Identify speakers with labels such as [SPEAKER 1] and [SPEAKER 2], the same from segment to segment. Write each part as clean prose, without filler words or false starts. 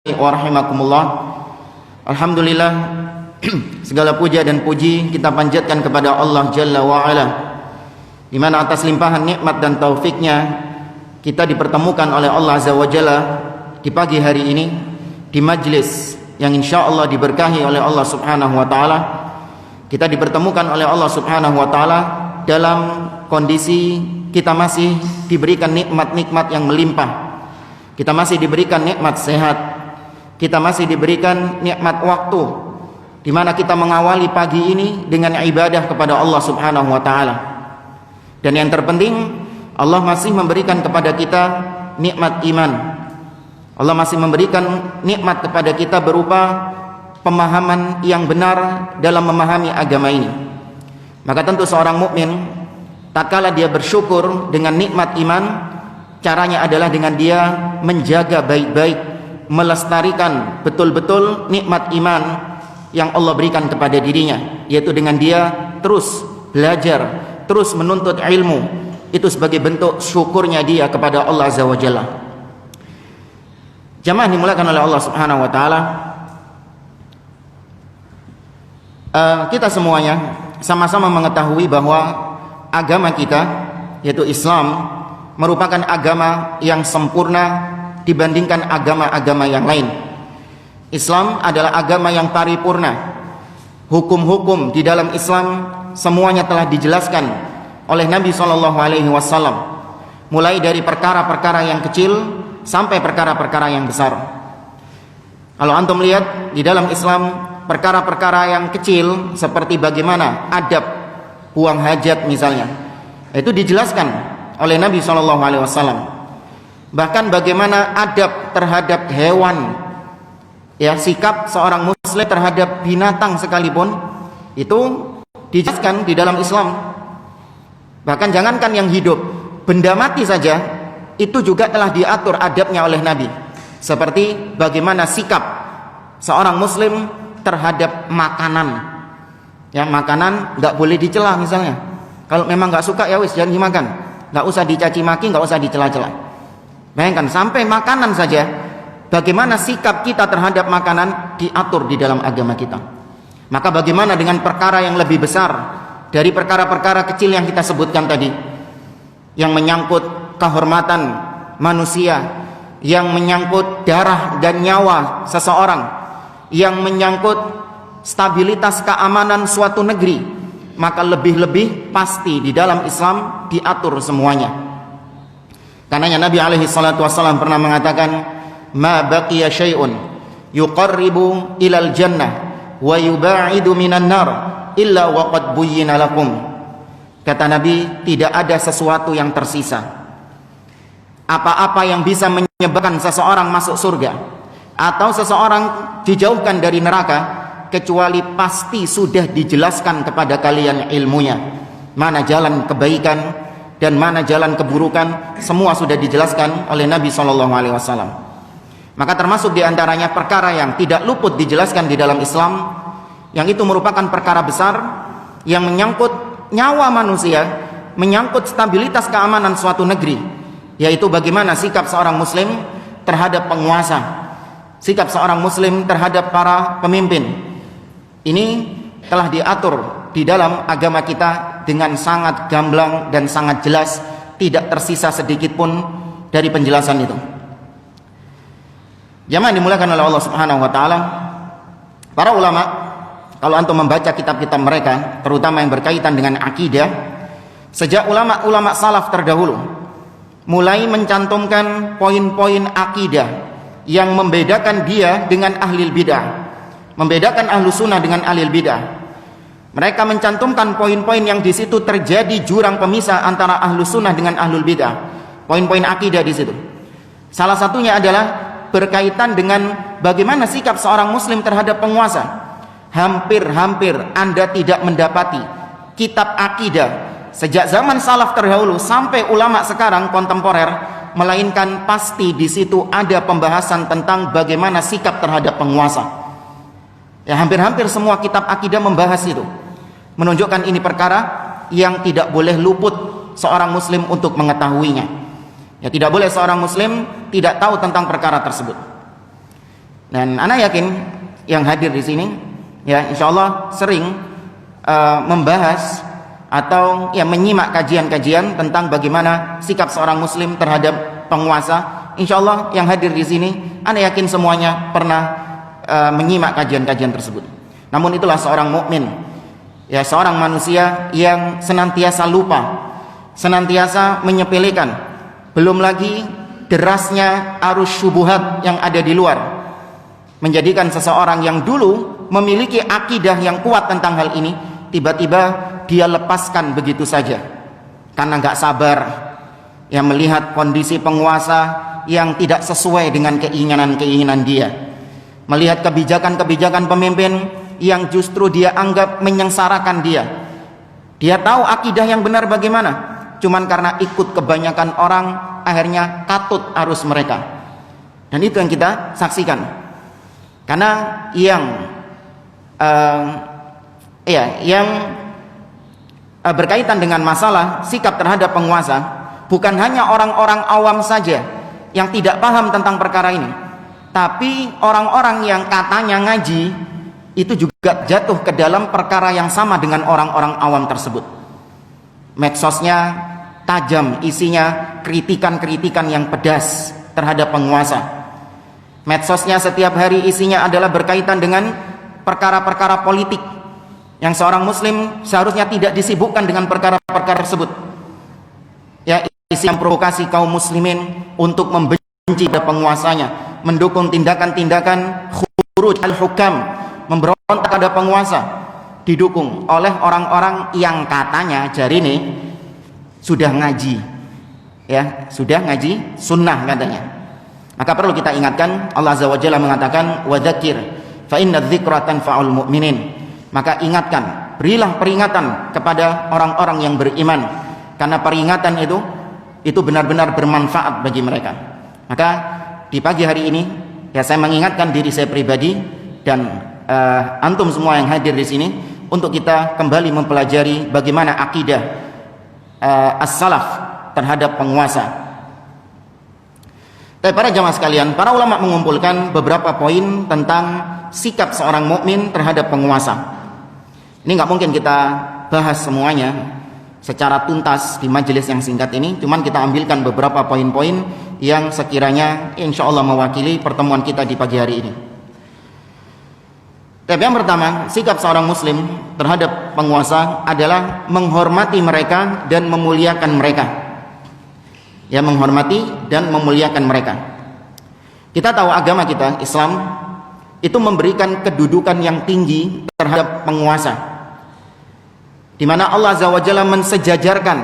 [SPEAKER 1] wa rahimakumullah. Alhamdulillah, segala puja dan puji kita panjatkan kepada Allah Jalla wa Ala, di mana atas limpahan nikmat dan taufiknya kita dipertemukan oleh Allah Azza wa Jalla di pagi hari ini di majlis yang insyaallah diberkahi oleh Allah Subhanahu wa taala. Kita dipertemukan oleh Allah Subhanahu wa taala dalam kondisi kita masih diberikan nikmat-nikmat yang melimpah. Kita masih diberikan nikmat sehat. Kita masih diberikan nikmat waktu, di mana kita mengawali pagi ini dengan ibadah kepada Allah Subhanahu wa taala. Dan yang terpenting, Allah masih memberikan kepada kita nikmat iman. Allah masih memberikan nikmat kepada kita berupa pemahaman yang benar dalam memahami agama ini. Maka tentu seorang mukmin tatkala dia bersyukur dengan nikmat iman, caranya adalah dengan dia menjaga baik-baik, melestarikan betul-betul nikmat iman yang Allah berikan kepada dirinya, yaitu dengan dia terus belajar, terus menuntut ilmu. Itu sebagai bentuk syukurnya dia kepada Allah Azza wa Jalla. Jamaah dimulakan oleh Allah Subhanahu wa taala, kita semuanya sama-sama mengetahui bahwa agama kita, yaitu Islam, merupakan agama yang sempurna dibandingkan agama-agama yang lain. Islam adalah agama yang paripurna. Hukum-hukum di dalam Islam semuanya telah dijelaskan oleh Nabi SAW, mulai dari perkara-perkara yang kecil sampai perkara-perkara yang besar. Kalau antum lihat di dalam Islam, perkara-perkara yang kecil seperti bagaimana adab buang hajat misalnya, itu dijelaskan oleh Nabi SAW. Bahkan bagaimana adab terhadap hewan, ya, sikap seorang muslim terhadap binatang sekalipun itu dijelaskan di dalam Islam. Bahkan jangankan yang hidup, benda mati saja itu juga telah diatur adabnya oleh Nabi. Seperti bagaimana sikap seorang muslim terhadap makanan. Ya, makanan nggak boleh dicela misalnya. Kalau memang nggak suka ya wis jangan dimakan. Nggak usah dicaci maki, nggak usah dicela-cela. Bayangkan sampai makanan saja, bagaimana sikap kita terhadap makanan diatur di dalam agama kita. Maka bagaimana dengan perkara yang lebih besar dari perkara-perkara kecil yang kita sebutkan tadi, yang menyangkut kehormatan manusia, yang menyangkut darah dan nyawa seseorang, yang menyangkut stabilitas keamanan suatu negeri, maka lebih-lebih pasti di dalam Islam diatur semuanya. Karenanya Nabi alaihi salatu wassalam pernah mengatakan, ma baqiya syai'un yuqarribu ilal jannah wa yuba'idu minan nar illa waqad buyyina lakum. Kata Nabi, tidak ada sesuatu yang tersisa, apa-apa yang bisa menyebabkan seseorang masuk surga atau seseorang dijauhkan dari neraka, kecuali pasti sudah dijelaskan kepada kalian ilmunya, mana jalan kebaikan dan mana jalan keburukan, semua sudah dijelaskan oleh Nabi SAW. Maka termasuk diantaranya perkara yang tidak luput dijelaskan di dalam Islam, yang itu merupakan perkara besar yang menyangkut nyawa manusia, menyangkut stabilitas keamanan suatu negeri, yaitu bagaimana sikap seorang muslim terhadap penguasa, sikap seorang muslim terhadap para pemimpin. Ini telah diatur di dalam agama kita dengan sangat gamblang dan sangat jelas, tidak tersisa sedikit pun dari penjelasan itu. Jamaah dimulakan oleh Allah Subhanahu wa taala, para ulama kalau antum membaca kitab-kitab mereka, terutama yang berkaitan dengan akidah, sejak ulama-ulama salaf terdahulu mulai mencantumkan poin-poin akidah yang membedakan dia dengan ahli bidah, membedakan ahlu sunnah dengan ahli bidah. Mereka mencantumkan poin-poin yang di situ terjadi jurang pemisah antara ahlu sunnah dengan ahlul bidah. Poin-poin akidah di situ. Salah satunya adalah berkaitan dengan bagaimana sikap seorang muslim terhadap penguasa. Hampir-hampir Anda tidak mendapati kitab akidah sejak zaman salaf terdahulu sampai ulama sekarang kontemporer, melainkan pasti di situ ada pembahasan tentang bagaimana sikap terhadap penguasa. Ya, hampir-hampir semua kitab akidah membahas itu, menunjukkan ini perkara yang tidak boleh luput seorang muslim untuk mengetahuinya. Ya, tidak boleh seorang muslim tidak tahu tentang perkara tersebut. Dan ana yakin yang hadir di sini ya insyaallah sering membahas atau ya menyimak kajian-kajian tentang bagaimana sikap seorang muslim terhadap penguasa. Insyaallah yang hadir di sini ana yakin semuanya pernah menyimak kajian-kajian tersebut. Namun itulah seorang mukmin, ya seorang manusia yang senantiasa lupa, senantiasa menyepelekan, belum lagi derasnya arus syubhat yang ada di luar, menjadikan seseorang yang dulu memiliki akidah yang kuat tentang hal ini, tiba-tiba dia lepaskan begitu saja karena nggak sabar yang melihat kondisi penguasa yang tidak sesuai dengan keinginan-keinginan dia, melihat kebijakan-kebijakan pemimpin yang justru dia anggap menyengsarakan dia. Dia tahu akidah yang benar bagaimana, cuman karena ikut kebanyakan orang akhirnya katut arus mereka. Dan itu yang kita saksikan. Karena yang berkaitan dengan masalah sikap terhadap penguasa, bukan hanya orang-orang awam saja yang tidak paham tentang perkara ini, tapi orang-orang yang katanya ngaji itu juga jatuh ke dalam perkara yang sama dengan orang-orang awam tersebut. Medsosnya tajam, isinya kritikan-kritikan yang pedas terhadap penguasa. Medsosnya setiap hari isinya adalah berkaitan dengan perkara-perkara politik yang seorang muslim seharusnya tidak disibukkan dengan perkara-perkara tersebut. Ya, isi yang provokasi kaum muslimin untuk membenci pada penguasanya, mendukung tindakan-tindakan khuruj al-hukam, memberontak pada penguasa, didukung oleh orang-orang yang katanya jarine sudah ngaji, ya sudah ngaji sunnah katanya. Maka perlu kita ingatkan, Allah Azza wa Jalla mengatakan wadzakir fa inna dzikra tanfa'ul mu'minin. Maka ingatkan, berilah peringatan kepada orang-orang yang beriman, karena peringatan itu benar-benar bermanfaat bagi mereka. Maka di pagi hari ini ya saya mengingatkan diri saya pribadi dan antum semua yang hadir di sini untuk kita kembali mempelajari bagaimana akidah as-salaf terhadap penguasa. Tapi para jamaah sekalian, para ulama mengumpulkan beberapa poin tentang sikap seorang mukmin terhadap penguasa. Ini nggak mungkin kita bahas semuanya secara tuntas di majelis yang singkat ini, cuman kita ambilkan beberapa poin-poin yang sekiranya insya Allah mewakili pertemuan kita di pagi hari ini. Tapi yang pertama, sikap seorang muslim terhadap penguasa adalah menghormati mereka dan memuliakan mereka. Ya, menghormati dan memuliakan mereka. Kita tahu agama kita, Islam, itu memberikan kedudukan yang tinggi terhadap penguasa, di mana Allah Azza wa Jalla mensejajarkan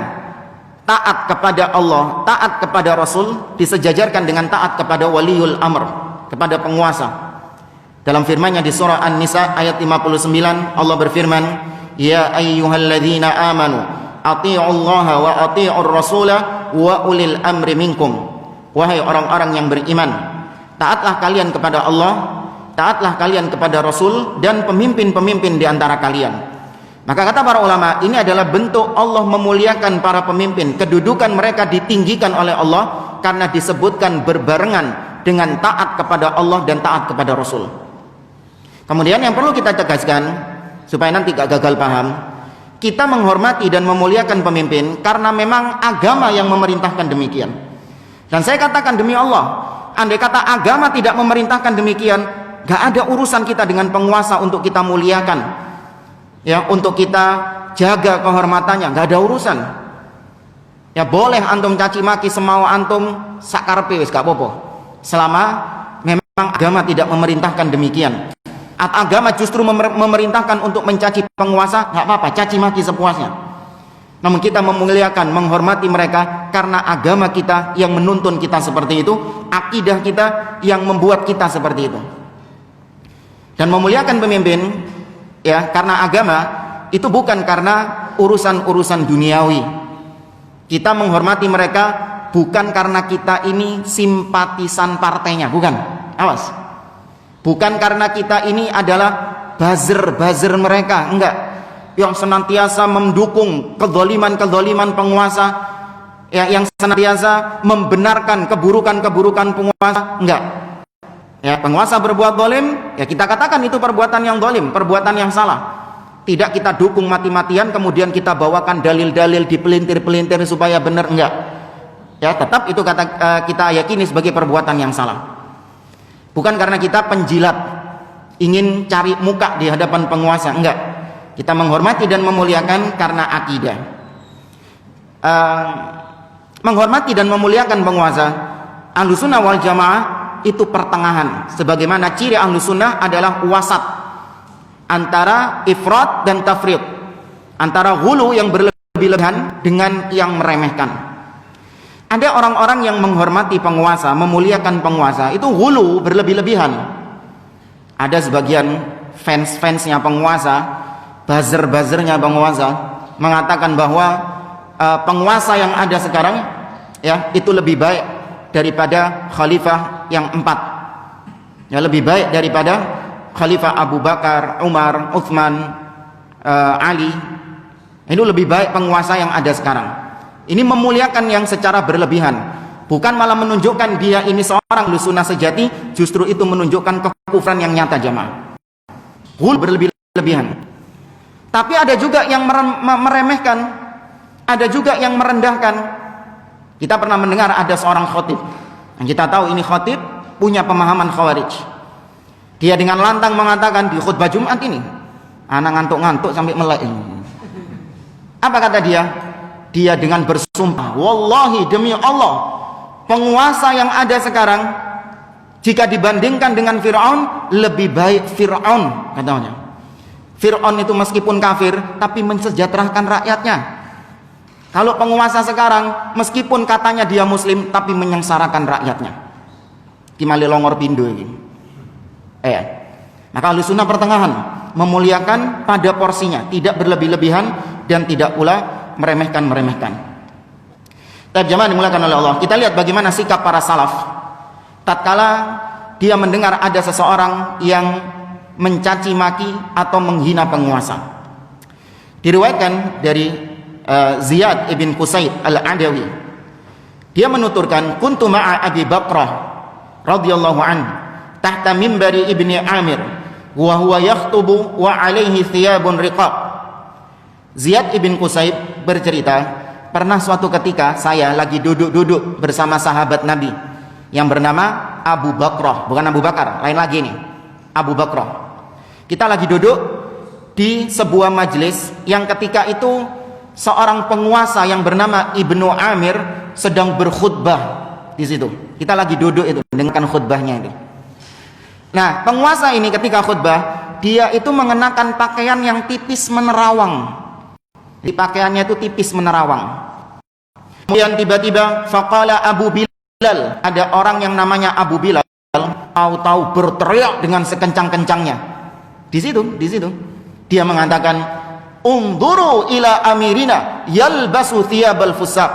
[SPEAKER 1] taat kepada Allah, taat kepada Rasul disejajarkan dengan taat kepada waliul amr, kepada penguasa. Dalam firman-Nya di surah An-Nisa ayat 59, Allah berfirman, ya ayyuhalladzina amanu athi'ullaha wa athi'ur rasula wa ulil amri minkum. Wahai orang-orang yang beriman, taatlah kalian kepada Allah, taatlah kalian kepada Rasul dan pemimpin-pemimpin di antara kalian. Maka kata para ulama, ini adalah bentuk Allah memuliakan para pemimpin. Kedudukan mereka ditinggikan oleh Allah karena disebutkan berbarengan dengan taat kepada Allah dan taat kepada Rasul. Kemudian yang perlu kita tegaskan supaya nanti gak gagal paham, kita menghormati dan memuliakan pemimpin karena memang agama yang memerintahkan demikian. Dan saya katakan demi Allah, andai kata agama tidak memerintahkan demikian, gak ada urusan kita dengan penguasa untuk kita muliakan, ya, untuk kita jaga kehormatannya, gak ada urusan. Ya boleh antum caci maki semau antum sakarpe wis gak apa-apa, selama memang agama tidak memerintahkan demikian. Agama justru memerintahkan untuk mencaci penguasa, gak apa-apa, caci maki sepuasnya. Namun kita memuliakan, menghormati mereka karena agama kita yang menuntun kita seperti itu, akidah kita yang membuat kita seperti itu. Dan memuliakan pemimpin ya karena agama itu bukan karena urusan-urusan duniawi. Kita menghormati mereka bukan karena kita ini simpatisan partainya, bukan. Awas. Bukan karena kita ini adalah buzzer mereka, enggak. Yang senantiasa mendukung kezaliman-kezaliman penguasa, ya, yang senantiasa membenarkan keburukan-keburukan penguasa, enggak. Ya, penguasa berbuat zalim, ya kita katakan itu perbuatan yang zalim, perbuatan yang salah. Tidak kita dukung mati-matian, kemudian kita bawakan dalil-dalil dipelintir-pelintir supaya benar, enggak. Ya, tetap itu kita yakini sebagai perbuatan yang salah. Bukan karena kita penjilat, ingin cari muka di hadapan penguasa, enggak. Kita menghormati dan memuliakan karena akidah. Menghormati dan memuliakan penguasa, Ahlussunnah wal Jamaah itu pertengahan. Sebagaimana ciri Ahlussunnah adalah wasat antara ifrat dan tafrid, antara ghulu yang berlebih-lebihan dengan yang meremehkan. Ada orang-orang yang menghormati penguasa, memuliakan penguasa, itu ghulu, berlebih-lebihan. Ada sebagian fans-fansnya penguasa, buzzer-buzzernya penguasa, mengatakan bahwa penguasa yang ada sekarang, ya, itu lebih baik daripada khalifah yang 4. Ya, lebih baik daripada Khalifah Abu Bakar, Umar, Utsman, Ali. Itu lebih baik penguasa yang ada sekarang. Ini memuliakan yang secara berlebihan, bukan malah menunjukkan dia ini seorang Ahlussunnah sejati. Justru itu menunjukkan kekufuran yang nyata, jamaah. Ghul, berlebih-lebihan. Tapi ada juga yang meremehkan, ada juga yang merendahkan. Kita pernah mendengar ada seorang khatib, yang kita tahu ini khatib punya pemahaman Khawarij. Dia dengan lantang mengatakan di khutbah Jumat ini, anak ngantuk-ngantuk sampai melek. Apa kata dia? Dia dengan bersumpah, wallahi, demi Allah, penguasa yang ada sekarang jika dibandingkan dengan Fir'aun, lebih baik Fir'aun, katanya. Fir'aun itu meskipun kafir tapi mensejahterakan rakyatnya. Kalau penguasa sekarang meskipun katanya dia muslim tapi menyengsarakan rakyatnya. Kimali longor pindo ini. Maka Ahlussunnah pertengahan, memuliakan pada porsinya, tidak berlebih-lebihan dan tidak pula meremehkan-meremehkan. Jamaah dimuliakan oleh Allah, kita lihat bagaimana sikap para salaf tatkala dia mendengar ada seseorang yang mencaci maki atau menghina penguasa. Diriwayatkan dari Ziyad ibn Qusayd al-Adawi, dia menuturkan, kuntu ma'a Abi Bakrah radhiyallahu anhu tahta mimbari ibni Amir wa huwa yakhtubu wa alaihi thiyabun riqab. Ziyad ibn Qusayd bercerita, pernah suatu ketika saya lagi duduk-duduk bersama sahabat Nabi yang bernama Abu Bakrah, bukan Abu Bakar, lain lagi nih, Abu Bakrah. Kita lagi duduk di sebuah majelis yang ketika itu seorang penguasa yang bernama Ibnu Amir sedang berkhutbah di situ. Kita lagi duduk itu dengarkan khutbahnya itu. Nah, penguasa ini ketika khutbah, dia itu mengenakan pakaian yang tipis menerawang. Di pakaiannya itu tipis menerawang. Kemudian tiba-tiba faqala Abu Bilal, ada orang yang namanya Abu Bilal, tahu-tahu berteriak dengan sekencang-kencangnya. Di situ dia mengatakan, "Unduru ila amirina yalbasu thiyabal fusaq."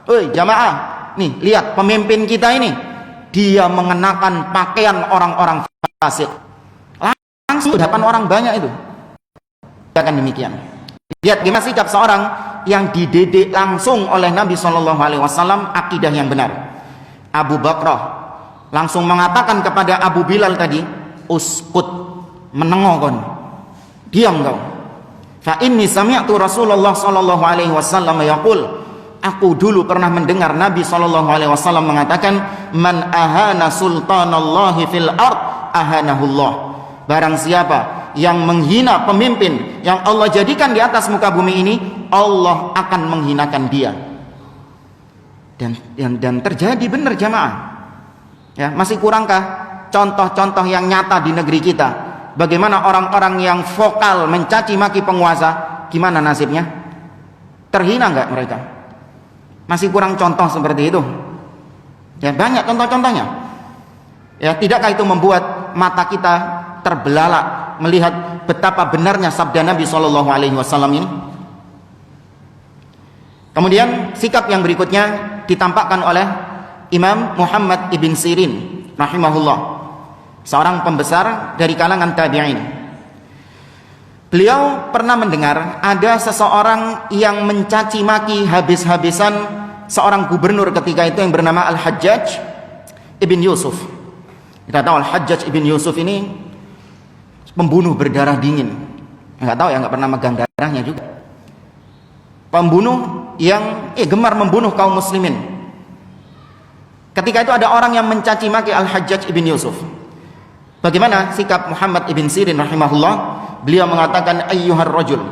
[SPEAKER 1] Oi, jamaah, nih lihat pemimpin kita ini. Dia mengenakan pakaian orang-orang fasik. Langsung hadapan orang banyak itu. Akan demikian. Lihat gimana sikap seorang yang dididik langsung oleh Nabi SAW akidah yang benar. Abu Bakrah langsung mengatakan kepada Abu Bilal tadi, uskut, menengokon, diam kau. Fa inni sami'tu Rasulullah SAW yaqul, aku dulu pernah mendengar Nabi SAW mengatakan, man ahana sultanallahi fil ard ahanahullah. Barang siapa yang menghina pemimpin yang Allah jadikan di atas muka bumi ini, Allah akan menghinakan dia. Dan terjadi benar, jamaah. Ya, masih kurangkah contoh-contoh yang nyata di negeri kita? Bagaimana orang-orang yang vokal mencaci maki penguasa, gimana nasibnya? Terhina enggak mereka? Masih kurang contoh seperti itu. Ya, banyak contoh-contohnya. Ya, tidakkah itu membuat mata kita terbelalak melihat betapa benarnya sabda Nabi SAW ini? Kemudian sikap yang berikutnya ditampakkan oleh Imam Muhammad ibn Sirin rahimahullah, seorang pembesar dari kalangan tabi'in. Beliau pernah mendengar ada seseorang yang mencaci maki habis-habisan seorang gubernur ketika itu yang bernama Al-Hajjaj ibn Yusuf. Kita tahu Al-Hajjaj ibn Yusuf ini pembunuh berdarah dingin. Nggak tahu ya, nggak pernah megang darahnya juga. Pembunuh yang gemar membunuh kaum muslimin. Ketika itu ada orang yang mencaci maki Al-Hajjaj ibn Yusuf. Bagaimana sikap Muhammad ibn Sirin rahimahullah? Beliau mengatakan, ayyuhar rajul,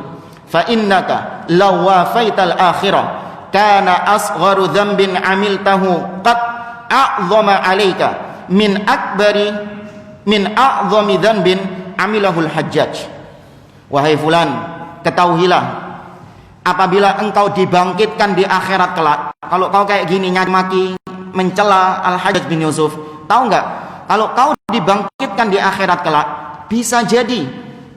[SPEAKER 1] fa innaka law wafaital akhirah kana asgharu dhanbin amiltahu qad a'zama alayka min a'zami dhanbin amilahul Hajjaj. Wahai fulan, ketahuilah, apabila engkau dibangkitkan di akhirat kelak, kalau kau kayak gini nyaki mencela Al-Hajjaj bin Yusuf, tahu nggak? Kalau kau dibangkitkan di akhirat kelak, bisa jadi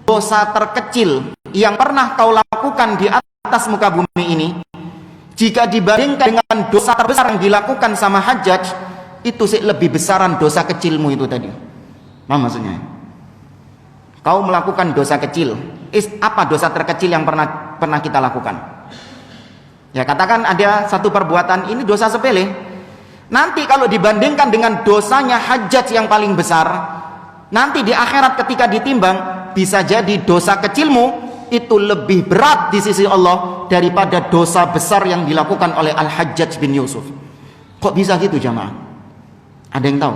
[SPEAKER 1] dosa terkecil yang pernah kau lakukan di atas muka bumi ini, jika dibandingkan dengan dosa terbesar yang dilakukan sama Hajjaj, itu sih lebih besaran dosa kecilmu itu tadi. Nah, maksudnya kau melakukan dosa kecil. Apa dosa terkecil yang pernah kita lakukan? Ya, katakan ada satu perbuatan, ini dosa sepele. Nanti kalau dibandingkan dengan dosanya Hajjaj yang paling besar, nanti di akhirat ketika ditimbang, bisa jadi dosa kecilmu itu lebih berat di sisi Allah daripada dosa besar yang dilakukan oleh Al-Hajjaj bin Yusuf. Kok bisa gitu jamaah? Ada yang tahu?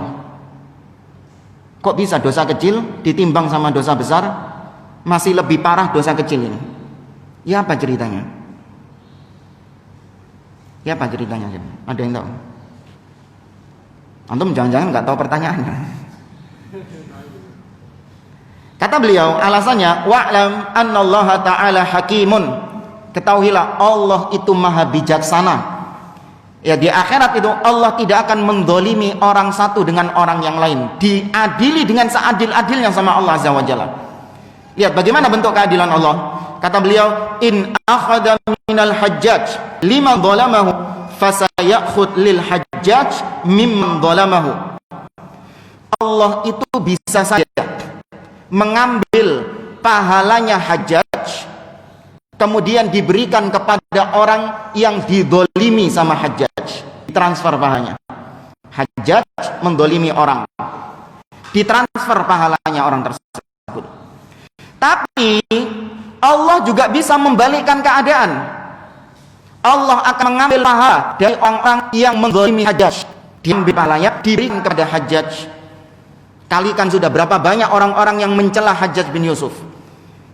[SPEAKER 1] Kok bisa dosa kecil ditimbang sama dosa besar masih lebih parah dosa kecil ini? Ya apa ceritanya? Ya apa ceritanya? Ada yang tahu? Antum jangan-jangan nggak tahu pertanyaannya. Kata beliau, alasannya, wa'lam annallaha ta'ala hakimun. Ketahuilah Allah itu maha bijaksana. Ya, di akhirat itu Allah tidak akan mendolimi orang satu dengan orang yang lain. Diadili dengan seadil-adilnya sama Allah Azza wa Jalla. Lihat bagaimana bentuk keadilan Allah. Kata beliau, in akhadha minal Hajjaj liman dhalamahu fasayakhud lil Hajjaj mimman dhalamahu. Allah itu bisa saja mengambil pahalanya Hajjaj, kemudian diberikan kepada orang yang didolimi sama Hajjaj, ditransfer pahalanya. Hajjaj mendolimi orang, ditransfer pahalanya orang tersebut. Tapi Allah juga bisa membalikkan keadaan. Allah akan mengambil pahala dari orang-orang yang mendolimi Hajjaj, diambil pahalanya, diberikan kepada Hajjaj. Kalikan sudah berapa banyak orang-orang yang mencela Hajjaj bin Yusuf.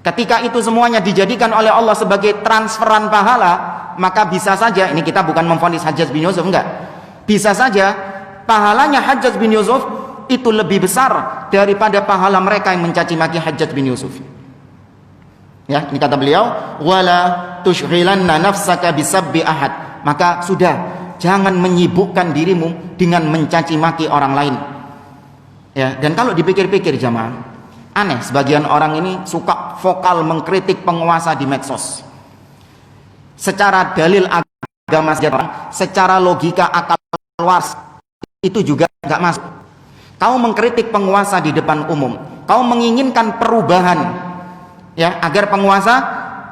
[SPEAKER 1] Ketika itu semuanya dijadikan oleh Allah sebagai transferan pahala, maka bisa saja, ini kita bukan memvonis Hajjaj bin Yusuf, enggak. Bisa saja pahalanya Hajjaj bin Yusuf itu lebih besar daripada pahala mereka yang mencaci maki Hajjaj bin Yusuf. Ya, ini kata beliau, wala tushghilanna nafsaka bisabbi ahad. Maka sudah, jangan menyibukkan dirimu dengan mencaci maki orang lain. Ya, dan kalau dipikir-pikir jamaah, aneh, sebagian orang ini suka vokal mengkritik penguasa di medsos. Secara dalil agama sejarah, secara logika akal luas, itu juga nggak masuk. Kau mengkritik penguasa di depan umum, kau menginginkan perubahan, ya, agar penguasa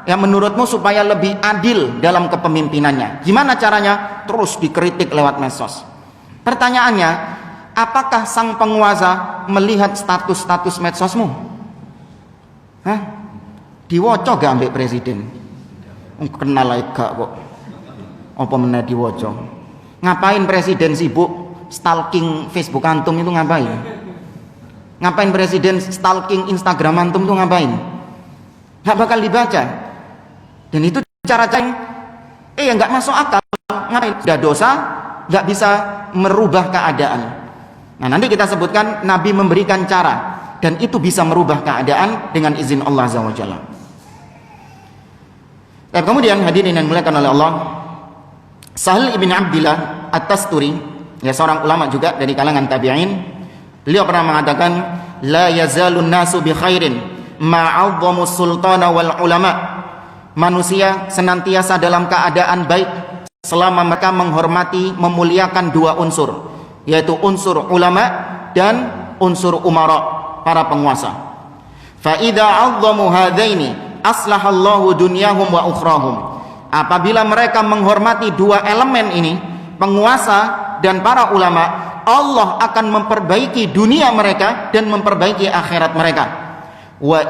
[SPEAKER 1] yang menurutmu supaya lebih adil dalam kepemimpinannya. Gimana caranya? Terus dikritik lewat medsos. Pertanyaannya, apakah sang penguasa melihat status-status medsosmu? Hah? Diwoco gak ambek presiden? Kenal lagi gak kok. Apa meneh diwoco? Ngapain presiden sibuk stalking Facebook antum itu ngapain? Ngapain presiden stalking Instagram antum itu ngapain? Gak bakal dibaca. Dan itu cara-cara yang gak masuk akal. Ngapain? Sudah dosa, gak bisa merubah keadaan. Nah, nanti kita sebutkan Nabi memberikan cara, dan itu bisa merubah keadaan dengan izin Allah Azza wa Jalla. Dan kemudian hadirin yang dimuliakan oleh Allah, Sahal ibn Abdillah At-Tasturi, ya, seorang ulama juga dari kalangan tabi'in, beliau pernah mengatakan, la yazalun nasu bi khairin ma'adhamu sultana wal ulama. Manusia senantiasa dalam keadaan baik selama mereka menghormati, memuliakan dua unsur, yaitu unsur ulama dan unsur umara, para penguasa. Fa idza 'azzamu hadaini aslahallahu dunyahum wa ukhrahum. Apabila mereka menghormati dua elemen ini, penguasa dan para ulama, Allah akan memperbaiki dunia mereka dan memperbaiki akhirat mereka. Wa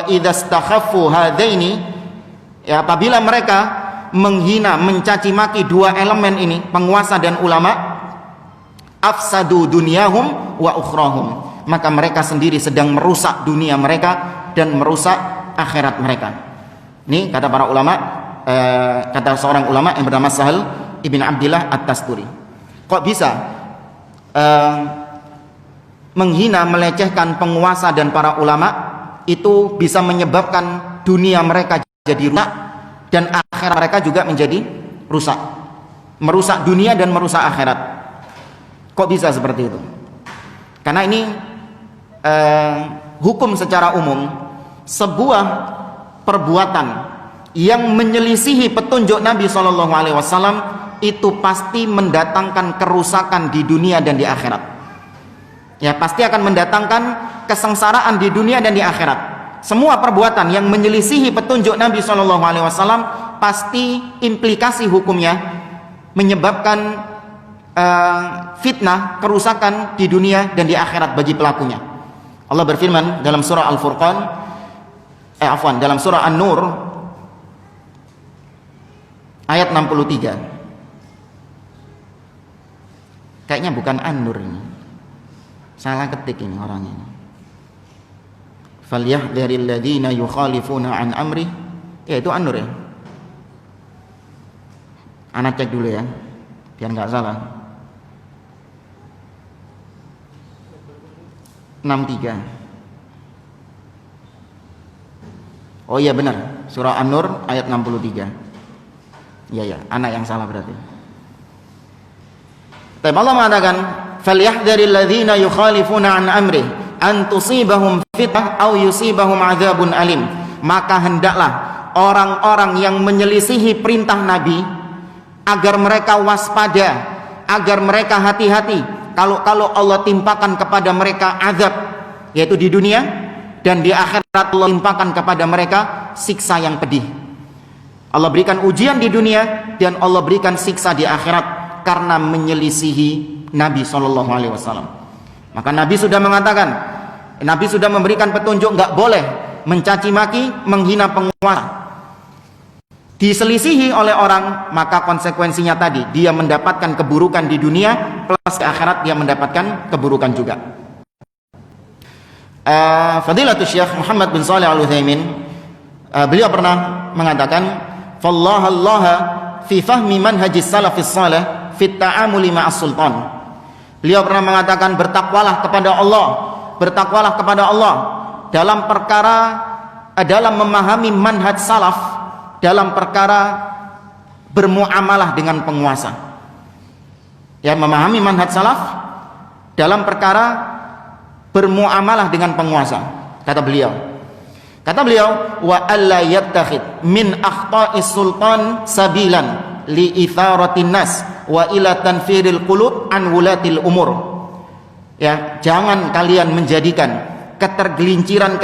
[SPEAKER 1] idza stakhaffu hadaini, ya, apabila mereka menghina, mencaci maki dua elemen ini, penguasa dan ulama, afsadu dunyahum wa ukhrahum, maka mereka sendiri sedang merusak dunia mereka dan merusak akhirat mereka. Ini kata para ulama, kata seorang ulama yang bernama Sahal ibn Abdillah At-Tasturi. Kok bisa menghina, melecehkan penguasa dan para ulama itu bisa menyebabkan dunia mereka jadi rusak dan akhirat mereka juga menjadi rusak, merusak dunia dan merusak akhirat. Kok bisa seperti itu? Karena ini hukum secara umum, sebuah perbuatan yang menyelisihi petunjuk Nabi SAW itu pasti mendatangkan kerusakan di dunia dan di akhirat. Ya, pasti akan mendatangkan kesengsaraan di dunia dan di akhirat. Semua perbuatan yang menyelisihi petunjuk Nabi SAW pasti implikasi hukumnya menyebabkan fitnah, kerusakan di dunia dan di akhirat bagi pelakunya. Allah berfirman dalam surah Al-Furqan, dalam surah An-Nur ayat 63. Kayaknya bukan An-Nur ini, salah ketik ini orangnya. Falyahdharil ladzina yukhalifuna an amri, ya itu An-Nur ya. Anak cek dulu ya biar nggak salah. 63. Oh iya benar, surah An-Nur ayat 63. Iya, anak yang salah berarti. Tapi Allah mengatakan, "Falyahdharil ladzina yukhalifuna an amri an tusibahum fitnah aw yusibahum adzabun alim." Maka hendaklah orang-orang yang menyelisihi perintah Nabi agar mereka waspada, agar mereka hati-hati kalau Allah timpakan kepada mereka azab, yaitu di dunia, dan di akhirat Allah timpakan kepada mereka siksa yang pedih. Allah berikan ujian di dunia dan Allah berikan siksa di akhirat karena menyelisihi Nabi SAW. Maka Nabi sudah mengatakan, Nabi sudah memberikan petunjuk nggak boleh mencaci maki, menghina penguasa. Diselisihi oleh orang, maka konsekuensinya tadi dia mendapatkan keburukan di dunia plus di akhirat dia mendapatkan keburukan juga. Fadilatul Syekh Muhammad bin Shalih Al-Utsaimin, beliau pernah mengatakan, "Fallahallaha fi fahmi manhajis salafis salih fit ta'amuli ma'as sultan." Beliau pernah mengatakan, bertakwalah kepada Allah dalam perkara, dalam memahami manhaj salaf dalam perkara bermuamalah dengan penguasa. Ya, memahami manhaj salaf dalam perkara bermuamalah dengan penguasa. Kata beliau, wa alla yattakhid min akhta'is sultan sabilan li itharatin nas wa ila tanfiril qulub an wulatil umur. Ya, jangan kalian menjadikan ketergelinciran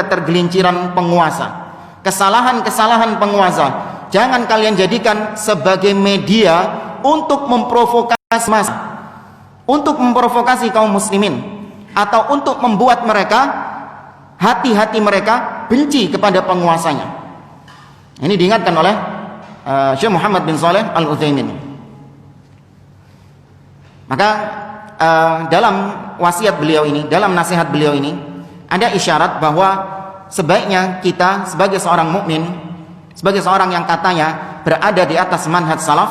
[SPEAKER 1] penguasa, kesalahan penguasa, jangan kalian jadikan sebagai media untuk memprovokasi massa, untuk memprovokasi kaum muslimin, atau untuk membuat mereka, hati-hati mereka benci kepada penguasanya. Ini diingatkan oleh Syekh Muhammad bin Shalih Al-Utsaimin. Maka dalam wasiat beliau ini, dalam nasihat beliau ini, ada isyarat bahwa sebaiknya kita sebagai seorang mukmin, sebagai seorang yang katanya berada di atas manhaj salaf,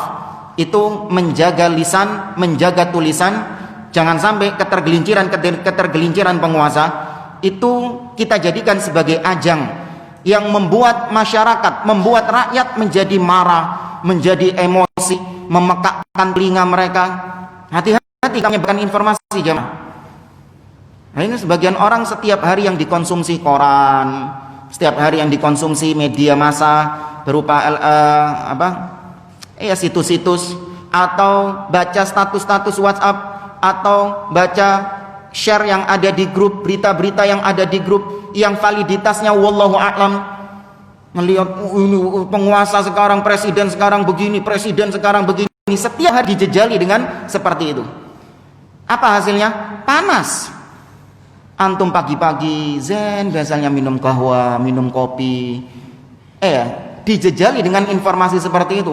[SPEAKER 1] itu menjaga lisan, menjaga tulisan, jangan sampai ketergelinciran penguasa itu kita jadikan sebagai ajang yang membuat masyarakat, membuat rakyat menjadi marah, menjadi emosi, memekakkan telinga mereka. Hati-hati kami berikan informasi jemaah. Nah, ini sebagian orang setiap hari yang dikonsumsi koran, setiap hari yang dikonsumsi media massa berupa situs-situs, atau baca status-status WhatsApp, atau baca share yang ada di grup, berita-berita yang ada di grup yang validitasnya wallahu a'lam. Melihat ini penguasa sekarang, presiden sekarang begini, setiap hari dijejali dengan seperti itu. Apa hasilnya? Panas. Antum pagi-pagi zen biasanya minum kahwa, minum kopi, dijejali dengan informasi seperti itu,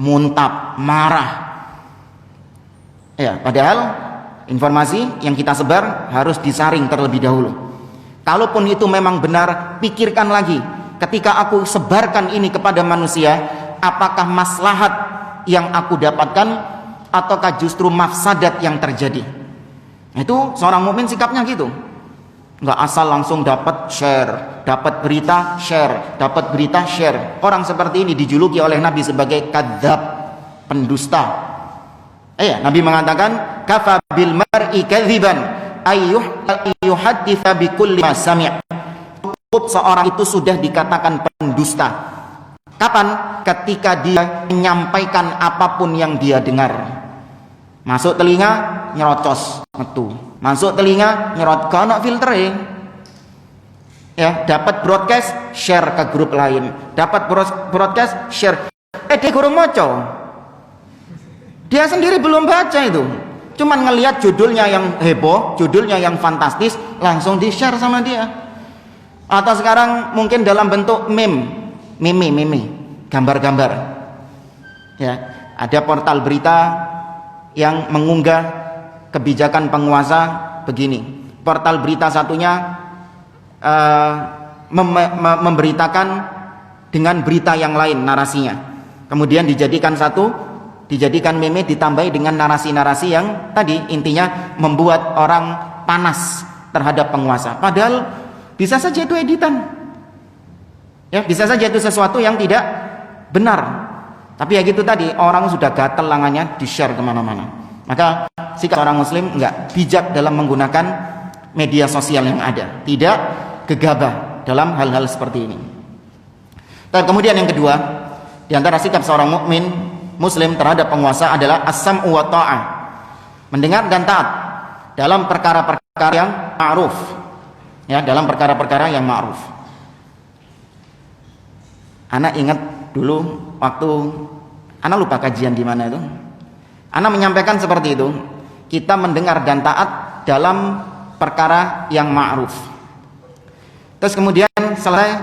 [SPEAKER 1] muntap, marah. Padahal informasi yang kita sebar harus disaring terlebih dahulu. Kalaupun itu memang benar, pikirkan lagi. Ketika aku sebarkan ini kepada manusia, apakah maslahat yang aku dapatkan ataukah justru mafsadat yang terjadi? Itu seorang mukmin sikapnya gitu. Nggak asal langsung dapat share, dapat berita share, dapat berita share. Orang seperti ini dijuluki oleh Nabi sebagai kadzab, pendusta. Nabi mengatakan kafa bil mar'i kadziban ayyuhadditsa bikulli ma sami'. Cukup seorang itu sudah dikatakan pendusta. Kapan? Ketika dia menyampaikan apapun yang dia dengar. Masuk telinga nyerocos metu, masuk telinga nyerot kono filtere. Dapat broadcast share ke grup lain, dapat broadcast share. Dia gurung moco, dia sendiri belum baca itu, cuman ngelihat judulnya yang heboh, judulnya yang fantastis, langsung di share sama dia. Atau sekarang mungkin dalam bentuk meme, gambar-gambar. Ada portal berita yang mengunggah kebijakan penguasa begini. Portal berita satunya memberitakan dengan berita yang lain narasinya. Kemudian dijadikan meme ditambahi dengan narasi-narasi yang tadi intinya membuat orang panas terhadap penguasa. Padahal bisa saja itu editan. Bisa saja itu sesuatu yang tidak benar. Tapi gitu tadi, orang sudah gatel langannya di-share kemana-mana. Maka sikap orang muslim enggak bijak dalam menggunakan media sosial yang ada, tidak gegabah dalam hal-hal seperti ini. Dan kemudian yang kedua, di antara sikap seorang mukmin muslim terhadap penguasa adalah as-sam'u wa ta'ah, mendengar dan taat dalam perkara-perkara yang ma'ruf. Dalam perkara-perkara yang ma'ruf. Anak ingat dulu waktu anak lupa kajian di mana itu, anak menyampaikan seperti itu, kita mendengar dan taat dalam perkara yang ma'ruf. Terus kemudian selesai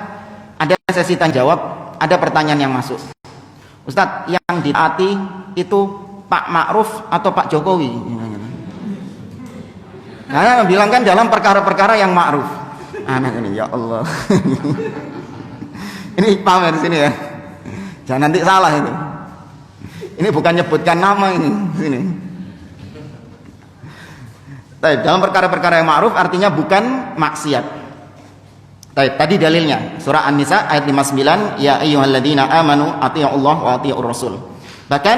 [SPEAKER 1] ada sesi tanya jawab, ada pertanyaan yang masuk. Ustadz, yang ditaati itu Pak Ma'ruf atau Pak Jokowi? Nah, bilang kan dalam perkara-perkara yang ma'ruf. Anak ini ya Allah. Ini pamer di sini ya. Jangan nanti salah itu. Ini bukan nyebutkan nama ini. Sini. Dalam perkara-perkara yang ma'ruf artinya bukan maksiat. Tadi dalilnya surah An-Nisa ayat 59, ya ayyuhalladzina amanu athi'ullaha wa athi'ur rasul. Bahkan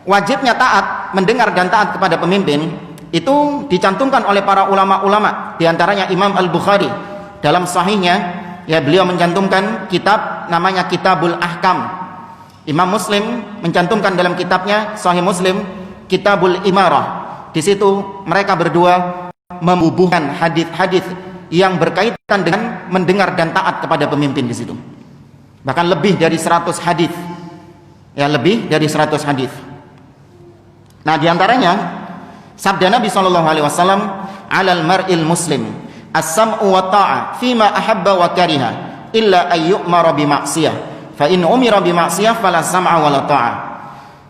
[SPEAKER 1] wajibnya taat, mendengar dan taat kepada pemimpin itu dicantumkan oleh para ulama-ulama, di antaranya Imam Al-Bukhari dalam sahihnya, beliau mencantumkan kitab namanya Kitabul Ahkam. Imam Muslim mencantumkan dalam kitabnya Sahih Muslim Kitabul Imarah. Di situ mereka berdua membubuhkan hadis-hadis yang berkaitan dengan mendengar dan taat kepada pemimpin di situ. Bahkan lebih dari 100 hadis. Lebih dari 100 hadis. Nah, di antaranya sabda Nabi sallallahu alaihi wasallam, "Alal mar'il muslim as-sam'u wa ta'a fima ahabba wa kariha illa ay yu'mara bi ma'siyah fa in umira bi ma'siyah fala sam'a wa la ta'a."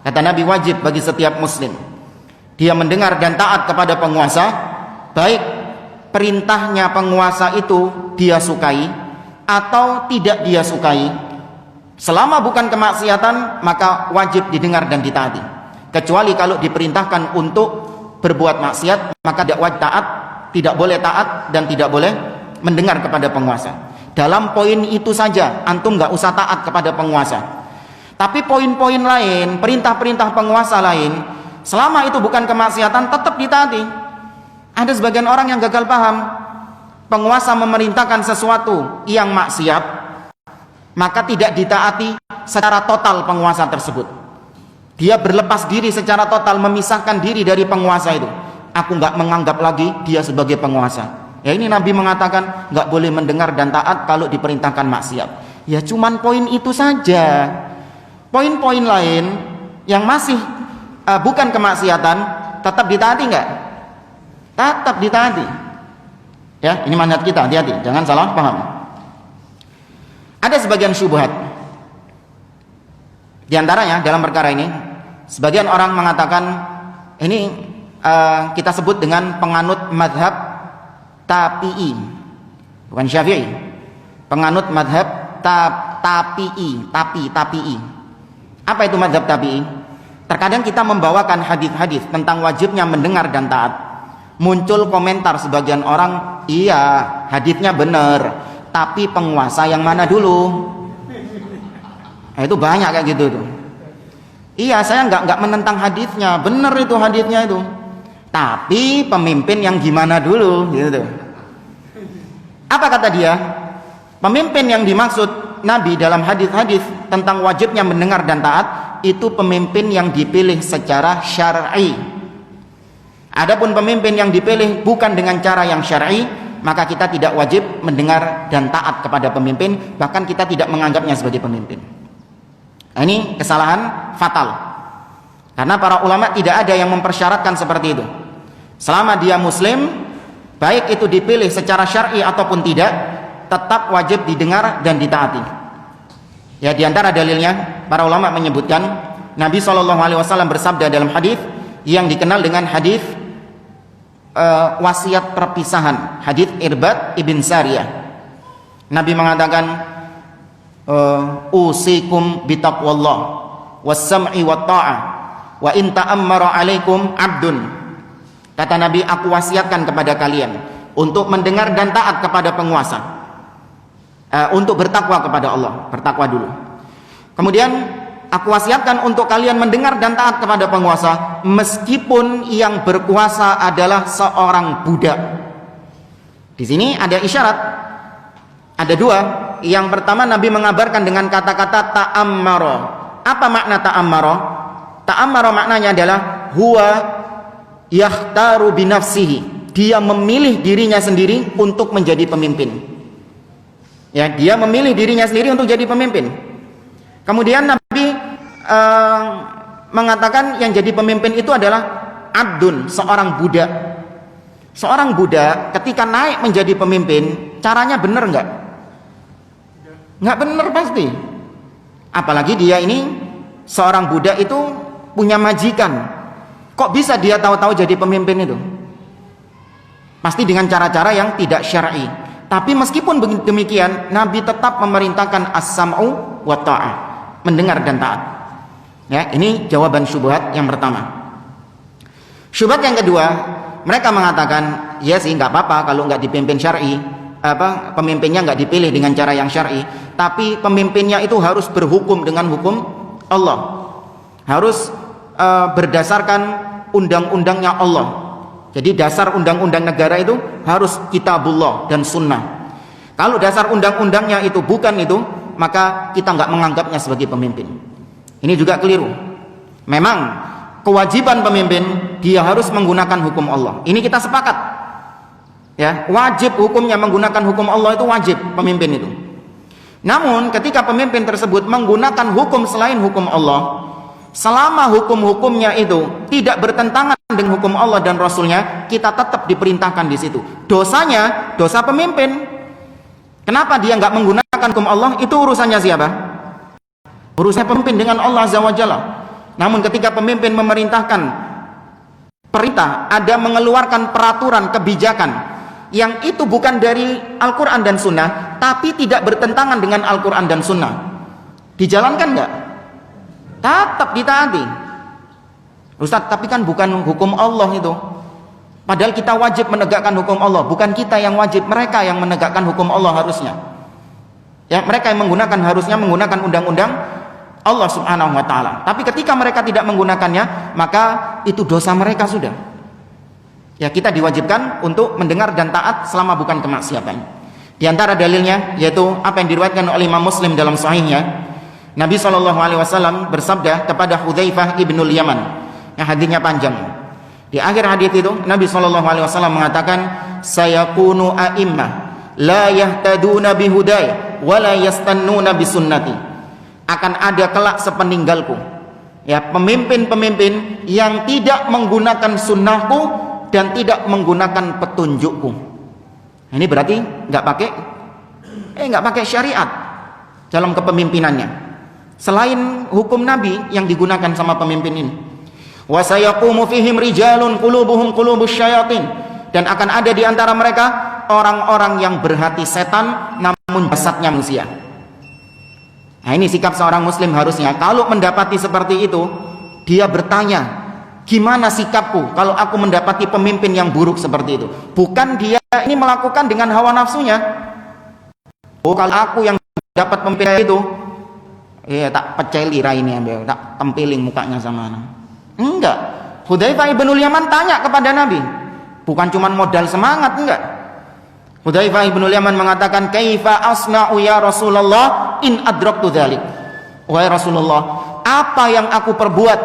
[SPEAKER 1] Kata Nabi, wajib bagi setiap muslim dia mendengar dan taat kepada penguasa, baik perintahnya penguasa itu dia sukai atau tidak dia sukai. Selama bukan kemaksiatan, maka wajib didengar dan ditaati. Kecuali kalau diperintahkan untuk berbuat maksiat, maka tidak wajib taat, tidak boleh taat, dan tidak boleh mendengar kepada penguasa. Dalam poin itu saja antum nggak usah taat kepada penguasa. Tapi poin-poin lain, perintah-perintah penguasa lain, selama itu bukan kemaksiatan, tetap ditaati. Ada sebagian orang yang gagal paham, penguasa memerintahkan sesuatu yang maksiat, maka tidak ditaati secara total penguasa tersebut. Dia berlepas diri secara total, memisahkan diri dari penguasa itu. Aku nggak menganggap lagi dia sebagai penguasa. Ini Nabi mengatakan nggak boleh mendengar dan taat kalau diperintahkan maksiat. Ya cuman poin itu saja. Poin-poin lain yang masih bukan kemaksiatan tetap ditaati nggak? tetap ditaati. Ya, ini manhaj kita, hati-hati, jangan salah paham. Ada sebagian syubhat. Di antaranya dalam perkara ini, sebagian orang mengatakan ini kita sebut dengan penganut madhab tapi'i, bukan syafi'i. Penganut madhab tapi'i. Apa itu madhab tapi'i? Terkadang kita membawakan hadis-hadis tentang wajibnya mendengar dan taat. Muncul komentar sebagian orang, iya hadisnya benar, tapi penguasa yang mana dulu? Itu banyak kayak gitu tuh. Iya, saya nggak menentang hadisnya, benar itu hadisnya itu. Tapi pemimpin yang gimana dulu, gitu. Apa kata dia? Pemimpin yang dimaksud Nabi dalam hadis-hadis tentang wajibnya mendengar dan taat itu pemimpin yang dipilih secara syar'i. Adapun pemimpin yang dipilih bukan dengan cara yang syar'i, maka kita tidak wajib mendengar dan taat kepada pemimpin, bahkan kita tidak menganggapnya sebagai pemimpin. Nah, ini kesalahan fatal. Karena para ulama tidak ada yang mempersyaratkan seperti itu. Selama dia muslim, baik itu dipilih secara syar'i ataupun tidak, tetap wajib didengar dan ditaati. Ya, di antara dalilnya para ulama menyebutkan Nabi SAW bersabda dalam hadis yang dikenal dengan hadis wasiat perpisahan, hadis Irbad ibn Sariyah. Nabi mengatakan, usikum bitaqwallah was-sam'i wat-tha'ah wa in ta'ammara 'alaikum 'abdun. Kata Nabi, aku wasiatkan kepada kalian untuk mendengar dan taat kepada penguasa, untuk bertakwa kepada Allah, bertakwa dulu. Kemudian aku wasiatkan untuk kalian mendengar dan taat kepada penguasa meskipun yang berkuasa adalah seorang budak. Di sini ada isyarat, ada dua. Yang pertama, Nabi mengabarkan dengan kata-kata ta'ammara. Apa makna ta'ammara? Ta'ammara maknanya adalah huwa yakhtaru binafsihi. Dia memilih dirinya sendiri untuk menjadi pemimpin. Ya, dia memilih dirinya sendiri untuk jadi pemimpin. Kemudian Nabi mengatakan yang jadi pemimpin itu adalah abdun, seorang budak. Seorang budak ketika naik menjadi pemimpin, caranya benar nggak? Nggak benar pasti. Apalagi dia ini seorang budak itu punya majikan. Kok bisa dia tahu-tahu jadi pemimpin itu? Pasti dengan cara-cara yang tidak syar'i. Tapi meskipun demikian, Nabi tetap memerintahkan as-sam'u wa ta'ah, mendengar dan taat. Ya, ini jawaban syubhat yang pertama. Syubhat yang kedua, mereka mengatakan, ya sih nggak apa-apa kalau nggak dipimpin syar'i, pemimpinnya nggak dipilih dengan cara yang syar'i, tapi pemimpinnya itu harus berhukum dengan hukum Allah, harus berdasarkan undang-undangnya Allah. Jadi dasar undang-undang negara itu harus kitabullah dan sunnah. Kalau dasar undang-undangnya itu bukan itu, maka kita nggak menganggapnya sebagai pemimpin. Ini juga keliru. Memang kewajiban pemimpin dia harus menggunakan hukum Allah. Ini kita sepakat. Ya, wajib hukumnya menggunakan hukum Allah, itu wajib pemimpin itu. Namun ketika pemimpin tersebut menggunakan hukum selain hukum Allah, selama hukum-hukumnya itu tidak bertentangan dengan hukum Allah dan Rasulnya, kita tetap diperintahkan di situ. Dosanya dosa pemimpin. Kenapa dia nggak menggunakan hukum Allah? Itu urusannya siapa? Urusannya pemimpin dengan Allah Azza wa Jalla. Namun ketika pemimpin memerintahkan perintah, ada mengeluarkan peraturan kebijakan yang itu bukan dari Al-Quran dan Sunnah, tapi tidak bertentangan dengan Al-Quran dan Sunnah, dijalankan nggak? Tetap ditaati. Ustaz, tapi kan bukan hukum Allah itu. Padahal kita wajib menegakkan hukum Allah. Bukan kita yang wajib, mereka yang menegakkan hukum Allah harusnya. Ya, mereka yang harusnya menggunakan undang-undang Allah Subhanahu wa taala. Tapi ketika mereka tidak menggunakannya, maka itu dosa mereka sudah. Ya, kita diwajibkan untuk mendengar dan taat selama bukan kemaksiatan. Di antara dalilnya yaitu apa yang diriwayatkan oleh Imam Muslim dalam sahihnya. Nabi SAW bersabda kepada Hudzaifah ibnul Yaman, yang hadisnya panjang. Di akhir hadis itu Nabi SAW mengatakan, sayakunu a'immah la yahtaduna bihudai wa la yastannuna bisunnati. Akan ada kelak sepeninggalku, ya, pemimpin-pemimpin yang tidak menggunakan sunnahku dan tidak menggunakan petunjukku. Ini berarti nggak pakai syariat dalam kepemimpinannya, selain hukum Nabi yang digunakan sama pemimpin ini. Wa sayaqumu fihim rijalun qulubuhum qulubus syayatin, dan akan ada di antara mereka orang-orang yang berhati setan namun jasadnya manusia. Nah, ini sikap seorang muslim harusnya. Kalau mendapati seperti itu, dia bertanya, gimana sikapku kalau aku mendapati pemimpin yang buruk seperti itu? Bukan dia ini melakukan dengan hawa nafsunya. Oh, kalau aku yang dapat pemimpin itu, tak peceli raine ambil, tak tempiling mukanya sama anak. Enggak. Hudzaifah ibnul Yaman tanya kepada Nabi, bukan cuma modal semangat, enggak. Hudzaifah ibnul Yaman mengatakan, kaifa asna'u ya Rasulullah in adraktu dzalik. Wahai Rasulullah, apa yang aku perbuat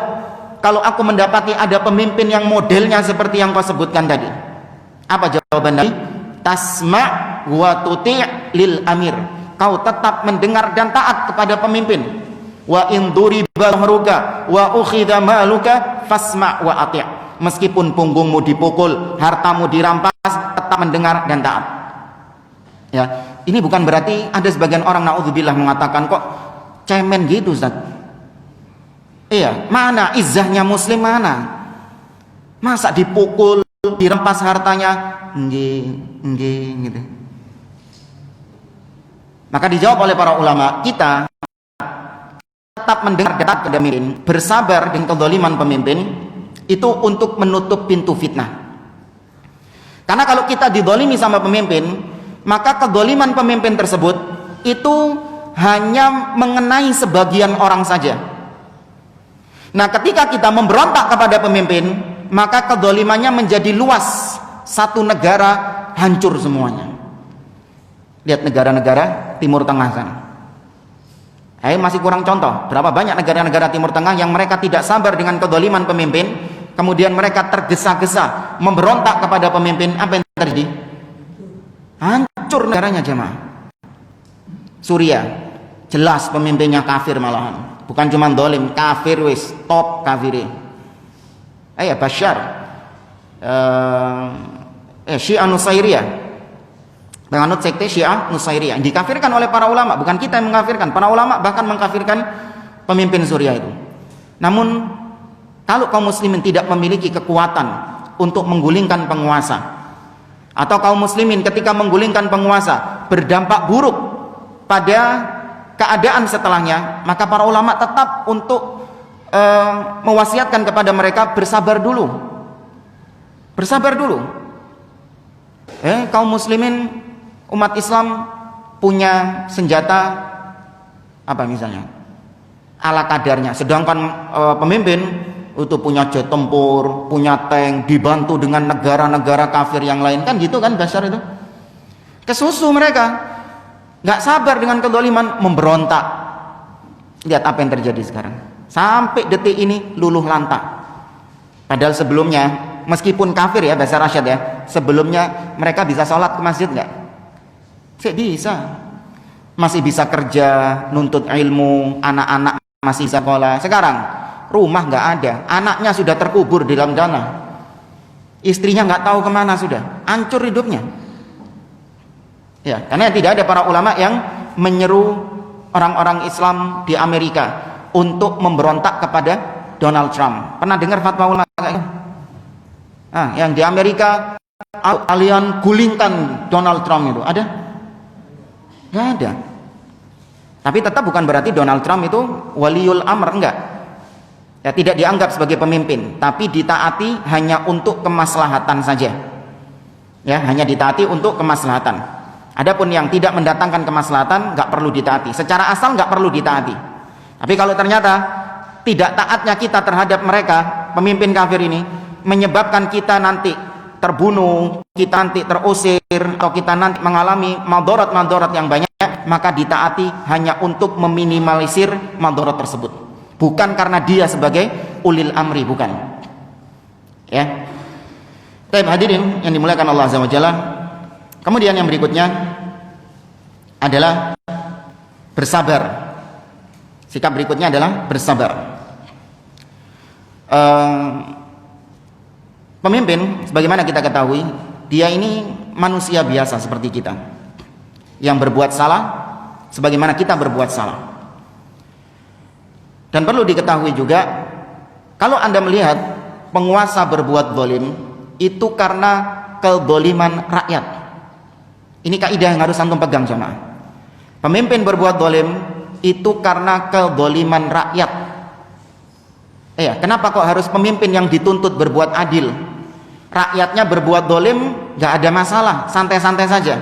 [SPEAKER 1] kalau aku mendapati ada pemimpin yang modelnya seperti yang kau sebutkan tadi? Apa jawaban Nabi? Tasma' wa tuti' lil amir. Kau tetap mendengar dan taat kepada pemimpin. Wa in duriba mahruka wa ukhidha maluka fasma' wa ati'. Meskipun punggungmu dipukul, hartamu dirampas, tetap mendengar dan taat. Ya, ini bukan berarti ada sebagian orang naudzubillah mengatakan, kok cemen gitu Ustaz. Iya, mana izzahnya muslim mana? Masa dipukul, dirampas hartanya? Nggih gitu. Maka dijawab oleh para ulama, kita tetap mendengar dan taat kepada pemimpin, bersabar dengan kezaliman pemimpin itu untuk menutup pintu fitnah. Karena kalau kita dizalimi sama pemimpin, maka kezaliman pemimpin tersebut itu hanya mengenai sebagian orang saja. Nah, ketika kita memberontak kepada pemimpin, maka kezalimannya menjadi luas, satu negara hancur semuanya. Lihat negara-negara Timur Tengah sana. Masih kurang contoh. Berapa banyak negara-negara Timur Tengah yang mereka tidak sabar dengan kezaliman pemimpin, kemudian mereka tergesa-gesa memberontak kepada pemimpin. Apa yang terjadi? Hancur negaranya jemaah. Suriah, jelas pemimpinnya kafir malahan. Bukan cuma dolim, kafir wis, top kafir. Bashar, Syiah Nusairiyah, penganut sekte Syiah Nusairiyah, dikafirkan oleh para ulama. Bukan kita yang mengkafirkan, para ulama bahkan mengkafirkan pemimpin Suriah itu. Namun kalau kaum muslimin tidak memiliki kekuatan untuk menggulingkan penguasa, atau kaum muslimin ketika menggulingkan penguasa berdampak buruk pada keadaan setelahnya, maka para ulama tetap untuk mewasiatkan kepada mereka bersabar dulu. Bersabar dulu. Kaum muslimin, umat Islam punya senjata apa misalnya? Ala kadarnya. Sedangkan pemimpin itu punya jet tempur, punya tank, dibantu dengan negara-negara kafir yang lain, kan gitu kan Bashar itu. Kesusu mereka, nggak sabar dengan kezaliman, memberontak. Lihat apa yang terjadi sekarang. Sampai detik ini luluh lantak. Padahal sebelumnya, meskipun kafir ya Bashar Asyad ya, sebelumnya mereka bisa sholat ke masjid nggak? Bisa. Masih bisa kerja, nuntut ilmu, anak-anak masih sekolah. Sekarang rumah nggak ada, anaknya sudah terkubur di dalam tanah, istrinya nggak tahu kemana, sudah hancur hidupnya. Ya, karena tidak ada para ulama yang menyeru orang-orang Islam di Amerika untuk memberontak kepada Donald Trump. Pernah dengar fatwa ulama kayak gitu? Yang di Amerika, kalian gulingkan Donald Trump itu ada? Nggak ada. Tapi tetap bukan berarti Donald Trump itu waliul amr, enggak. Ya, tidak dianggap sebagai pemimpin, tapi ditaati hanya untuk kemaslahatan saja. Ya, hanya ditaati untuk kemaslahatan. Adapun yang tidak mendatangkan kemaslahatan nggak perlu ditaati. Secara asal nggak perlu ditaati. Tapi kalau ternyata tidak taatnya kita terhadap mereka, pemimpin kafir ini, menyebabkan kita nanti terbunuh, kita nanti terusir, atau kita nanti mengalami madharat-madharat yang banyak, maka ditaati hanya untuk meminimalisir madharat tersebut. Bukan karena dia sebagai ulil amri, bukan. Ya. Baik hadirin yang dimuliakan Allah Azza wa Jalla. Kemudian yang berikutnya adalah bersabar. Sikap berikutnya adalah bersabar. Pemimpin, sebagaimana kita ketahui, dia ini manusia biasa seperti kita, yang berbuat salah sebagaimana kita berbuat salah. Dan perlu diketahui juga, kalau Anda melihat penguasa berbuat zalim, itu karena kezaliman rakyat. Ini kaidah yang harus antum pegang jemaah. Pemimpin berbuat zalim itu karena kezaliman rakyat. Kenapa kok harus pemimpin yang dituntut berbuat adil? Rakyatnya berbuat zalim gak ada masalah, santai-santai saja.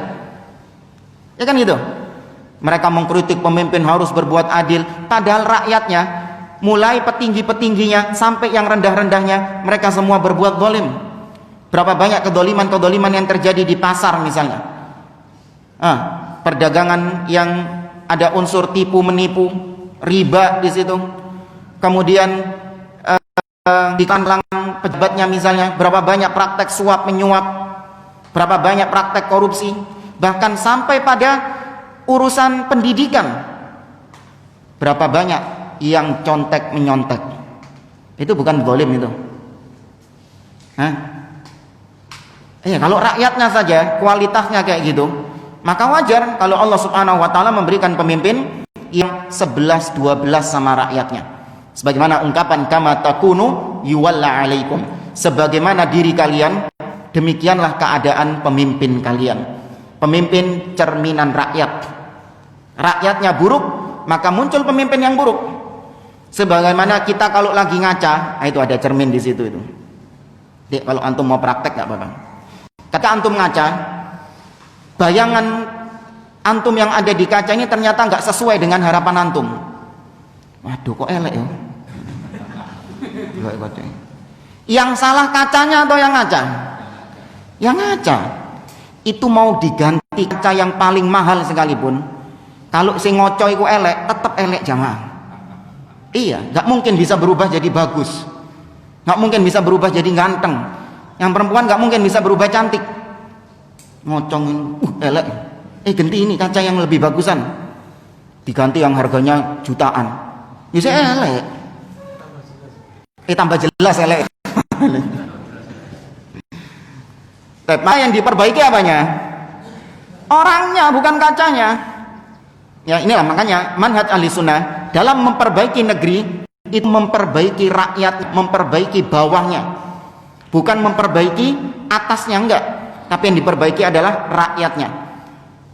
[SPEAKER 1] Ya kan gitu. Mereka mengkritik pemimpin harus berbuat adil, padahal rakyatnya mulai petinggi-petingginya sampai yang rendah-rendahnya mereka semua berbuat zalim. Berapa banyak kedoliman yang terjadi di pasar misalnya. Perdagangan yang ada unsur tipu menipu, riba di situ. Kemudian di kalangan pejabatnya misalnya, berapa banyak praktek suap menyuap, berapa banyak praktek korupsi, bahkan sampai pada urusan pendidikan, berapa banyak yang contek menyontek. Itu bukan zalim itu. Kalau rakyatnya saja kualitasnya kayak gitu, maka wajar kalau Allah Subhanahu wa taala memberikan pemimpin yang 11-12 sama rakyatnya. Sebagaimana ungkapan kama takunu yuwalla alaikum. Sebagaimana diri kalian, demikianlah keadaan pemimpin kalian. Pemimpin cerminan rakyat. Rakyatnya buruk, maka muncul pemimpin yang buruk. Sebagaimana kita kalau lagi ngaca, itu ada cermin di situ itu. Jadi, kalau antum mau praktek nggak apa-apa. Kata antum ngaca, bayangan antum yang ada di kaca ini ternyata nggak sesuai dengan harapan antum. Waduh, kok elek ya? Yang salah kacanya atau yang ngaca? Yang ngaca. Itu mau diganti kaca yang paling mahal sekalipun, kalau si ngoco itu elek, tetap elek jamaah. Iya, nggak mungkin bisa berubah jadi bagus, nggak mungkin bisa berubah jadi ganteng. Yang perempuan nggak mungkin bisa berubah cantik. Ngocongin, elek. Ganti ini kaca yang lebih bagusan, diganti yang harganya jutaan. Bisa elek. Tambah jelas elek. Tapi yang diperbaiki apanya? Orangnya, bukan kacanya. Ya inilah makanya manhaj ahli sunnah dalam memperbaiki negeri itu memperbaiki rakyat, memperbaiki bawahnya, bukan memperbaiki atasnya, enggak. Tapi yang diperbaiki adalah rakyatnya.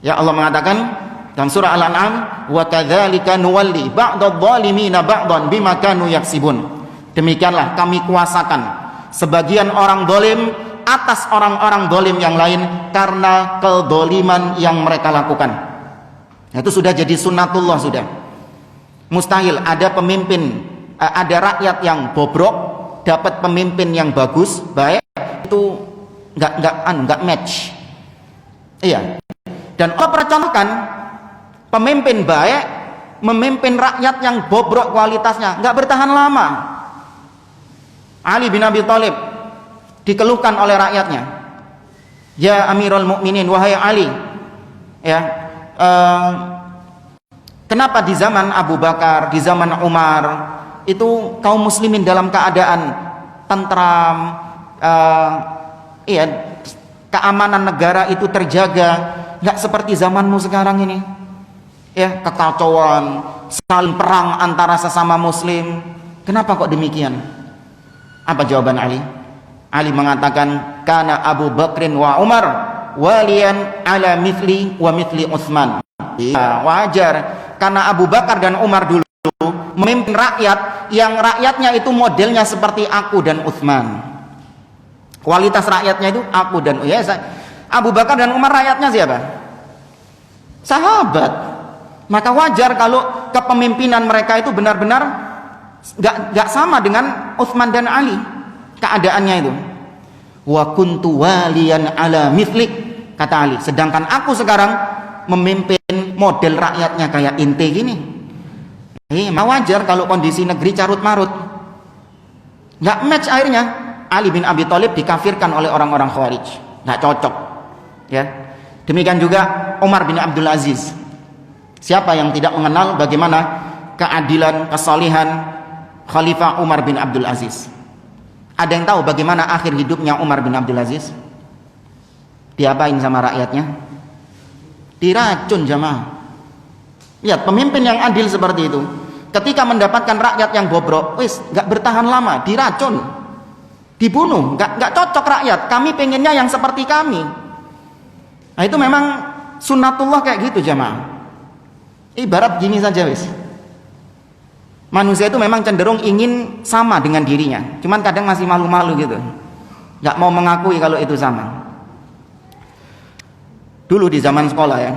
[SPEAKER 1] Ya Allah mengatakan dalam surah Al-An'am, wa kadzalika nuwalli ba'dadh-dhalimina ba'dhan bima kanu yaksibun. Demikianlah kami kuasakan sebagian orang zalim atas orang-orang zalim yang lain karena kezaliman yang mereka lakukan. Itu sudah jadi sunnatullah sudah. Mustahil ada pemimpin, ada rakyat yang bobrok dapat pemimpin yang bagus, baik, itu enggak match. Iya. Dan Allah percontohkan pemimpin baik memimpin rakyat yang bobrok kualitasnya, enggak bertahan lama. Ali bin Abi Thalib dikeluhkan oleh rakyatnya, ya Amirul Mukminin, wahai Ali, ya kenapa di zaman Abu Bakar, di zaman Umar itu kaum muslimin dalam keadaan tentram, keamanan negara itu terjaga, nggak seperti zamanmu sekarang ini, ya kekacauan, saling perang antara sesama muslim. Kenapa kok demikian? Apa jawaban Ali? Ali mengatakan, kana Abu Bakrin wa Umar walian ala mithli wa mithli Utsman. Ya, wajar karena Abu Bakar dan Umar dulu memimpin rakyat yang rakyatnya itu modelnya seperti aku dan Utsman. Kualitas rakyatnya itu aku dan Abu Bakar dan Umar rakyatnya siapa? Sahabat. Maka wajar kalau kepemimpinan mereka itu benar-benar gak sama dengan Utsman dan Ali keadaannya itu. Wa kuntu waliyan ala mithlik, kata Ali, sedangkan aku sekarang memimpin model rakyatnya kayak inte gini. Wajar kalau kondisi negeri carut marut, gak match. Akhirnya Ali bin Abi Thalib dikafirkan oleh orang-orang Khawarij, gak cocok, ya. Demikian juga Umar bin Abdul Aziz. Siapa yang tidak mengenal bagaimana keadilan, kesalihan Khalifah Umar bin Abdul Aziz? Ada yang tahu bagaimana akhir hidupnya Umar bin Abdul Aziz? Diapain sama rakyatnya? Diracun jamaah. Lihat, pemimpin yang adil seperti itu, ketika mendapatkan rakyat yang bobrok, wis gak bertahan lama, diracun, dibunuh. Gak cocok rakyat, kami pengennya yang seperti kami. Nah itu memang sunnatullah kayak gitu jamaah. Ibarat gini saja wis, manusia itu memang cenderung ingin sama dengan dirinya, cuman kadang masih malu-malu gitu, gak mau mengakui kalau itu sama. Dulu di zaman sekolah ya,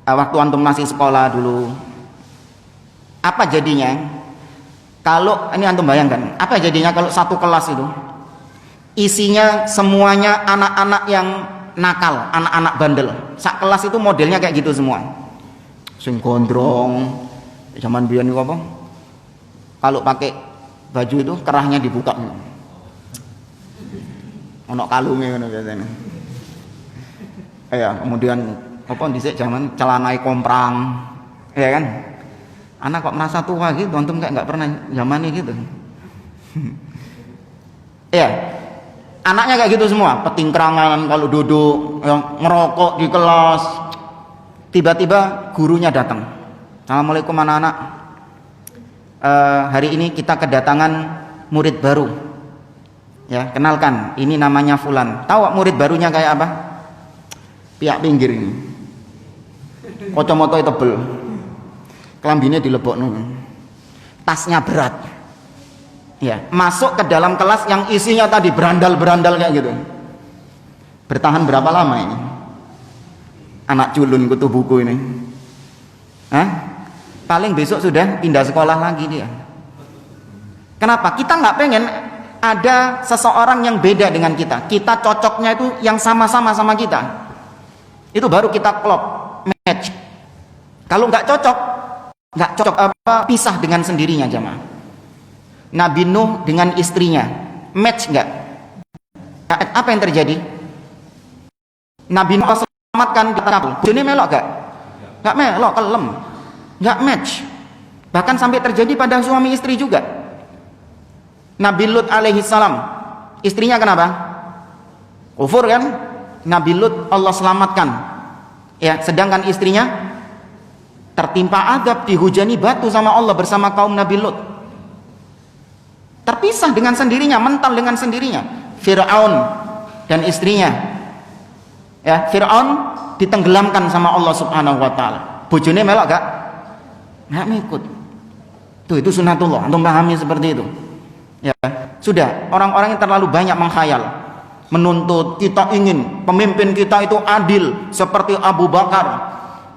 [SPEAKER 1] waktu antum masih sekolah dulu, apa jadinya kalau, ini antum bayangkan, apa jadinya kalau satu kelas itu isinya semuanya anak-anak yang nakal, anak-anak bandel. Sak kelas itu modelnya kayak gitu semua, sing gondrong. Zaman biyen niku apa, kalau pakai baju itu kerahnya dibuka, ono kalunge ngono biasanya. Ya, kemudian apa dhisik zaman celanai komprang, ya kan? Anak kok merasa tua gitu, antum kayak nggak pernah zamannya gitu. Ya, anaknya kayak gitu semua, petingkrangan kalau duduk, yang ngerokok di kelas. Tiba-tiba gurunya datang. Assalamualaikum anak-anak. Hari ini kita kedatangan murid baru. Ya, kenalkan, ini namanya Fulan. Tahu murid barunya kayak apa? Piak pinggir ini, kacamata tebel, kelambine dilebokno, tasnya berat, ya, masuk ke dalam kelas yang isinya tadi berandal-berandal kayak gitu. Bertahan berapa lama ini? Anak culun kutu buku ini, hah? Paling besok sudah pindah sekolah lagi dia. Kenapa? Kita nggak pengen ada seseorang yang beda dengan kita. Kita cocoknya itu yang sama-sama sama kita. Itu baru kita klop, match. Kalau nggak cocok apa, pisah dengan sendirinya jamaah. Nabi Nuh dengan istrinya match nggak? Apa yang terjadi? Nabi Nuh selamatkan di kapal. Bojone melok nggak? Nggak melok, kelem, nggak match. Bahkan sampai terjadi pada suami istri juga. Nabi Lut alaihi salam, istrinya kenapa? Kufur kan? Nabi Lut Allah selamatkan, ya, sedangkan istrinya tertimpa azab, dihujani batu sama Allah bersama kaum Nabi Lut. Terpisah dengan sendirinya, mental dengan sendirinya. Fir'aun dan istrinya, ya, Fir'aun ditenggelamkan sama Allah subhanahu wa ta'ala. Bojone melok gak? Gak ngikut. Tuh, itu sunatullah, antum pahami seperti itu, ya. Sudah, orang-orang yang terlalu banyak menghayal, menuntut, kita ingin pemimpin kita itu adil seperti Abu Bakar,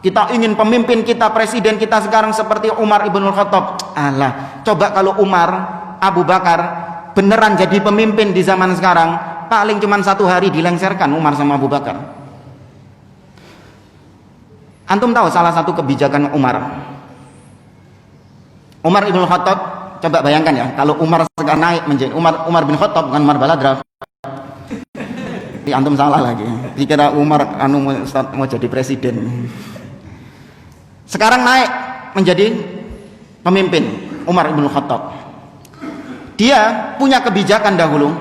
[SPEAKER 1] kita ingin pemimpin kita, presiden kita sekarang seperti Umar ibn Khattab. Alah, coba kalau Umar, Abu Bakar beneran jadi pemimpin di zaman sekarang, paling cuma 1 hari dilengsarkan Umar sama Abu Bakar. Antum tahu salah satu kebijakan Umar ibn Khattab, coba bayangkan ya, kalau Umar sekarang naik menjadi Umar bin Khattab, bukan Umar Baladra. Antum salah lagi, dikira Umar mau jadi presiden. Sekarang naik menjadi pemimpin, Umar ibn Khattab. Dia punya kebijakan dahulu.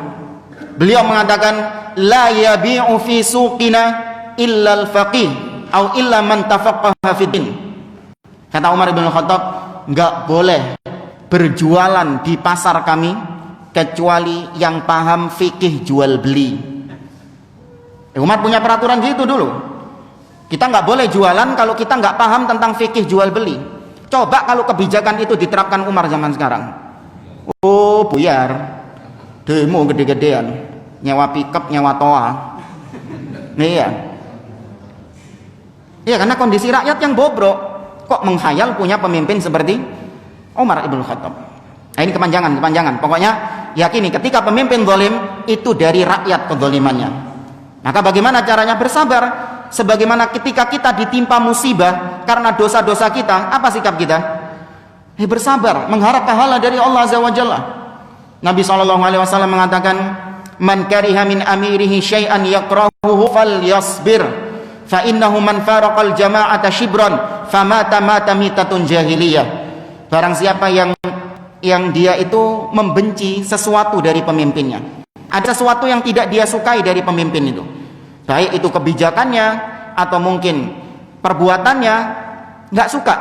[SPEAKER 1] Beliau mengatakan, la yabi'u fi suqina illa al-faqih atau illa man tafaqqaha fid din. Kata Umar ibn Khattab, enggak boleh berjualan di pasar kami kecuali yang paham fikih jual beli. Umar punya peraturan gitu dulu. Kita nggak boleh jualan kalau kita nggak paham tentang fikih jual beli. Coba kalau kebijakan itu diterapkan Umar zaman sekarang. Oh, buyar, demo gede-gedean, nyewa pickup, nyewa toa. Iya, iya, karena kondisi rakyat yang bobrok, kok menghayal punya pemimpin seperti Umar ibn Khattab. Nah, ini kepanjangan. Pokoknya yakini ketika pemimpin zalim itu dari rakyat kezalimannya. Maka bagaimana caranya? Bersabar. Sebagaimana ketika kita ditimpa musibah karena dosa-dosa kita, apa sikap kita? Bersabar, mengharap pahala dari Allah Azza wa Jalla. Nabi SAW mengatakan, man kariha min amirihi syai'an yakrahuhu falyasbir, fa innahu man faraqal jama'ata shibran famata mata mitatun jahiliyah. Barang siapa yang yang dia itu membenci sesuatu dari pemimpinnya. Ada sesuatu yang tidak dia sukai dari pemimpin itu, baik itu kebijakannya atau mungkin perbuatannya, nggak suka.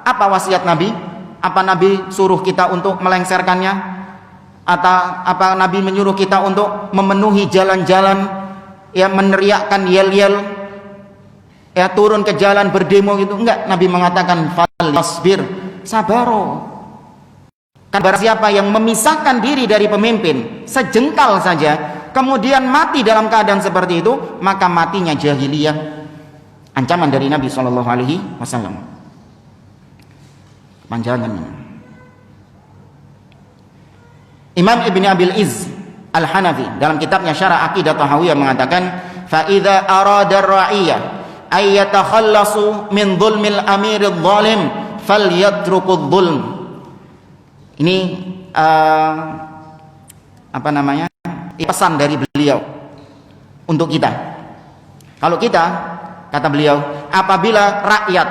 [SPEAKER 1] Apa wasiat Nabi? Apa Nabi suruh kita untuk melengsarkannya? Atau apa Nabi menyuruh kita untuk memenuhi jalan-jalan, ya meneriakkan yel-yel, ya turun ke jalan berdemo gitu? Enggak, Nabi mengatakan falyasbir, sabaro. Kan barang siapa yang memisahkan diri dari pemimpin sejengkal saja, kemudian mati dalam keadaan seperti itu, maka matinya jahiliyah. Ancaman dari Nabi SAW. Panjangan. Imam Ibn Abil Izz Al-Hanafi dalam kitabnya Syarah Aqidah Tahawiyah mengatakan, fa idza arada ar-ra'iyah ay yatakhallasu min dhulmil amiril zalim falyatruku dhulm. Ini pesan dari beliau untuk kita. Kalau kita, kata beliau, apabila rakyat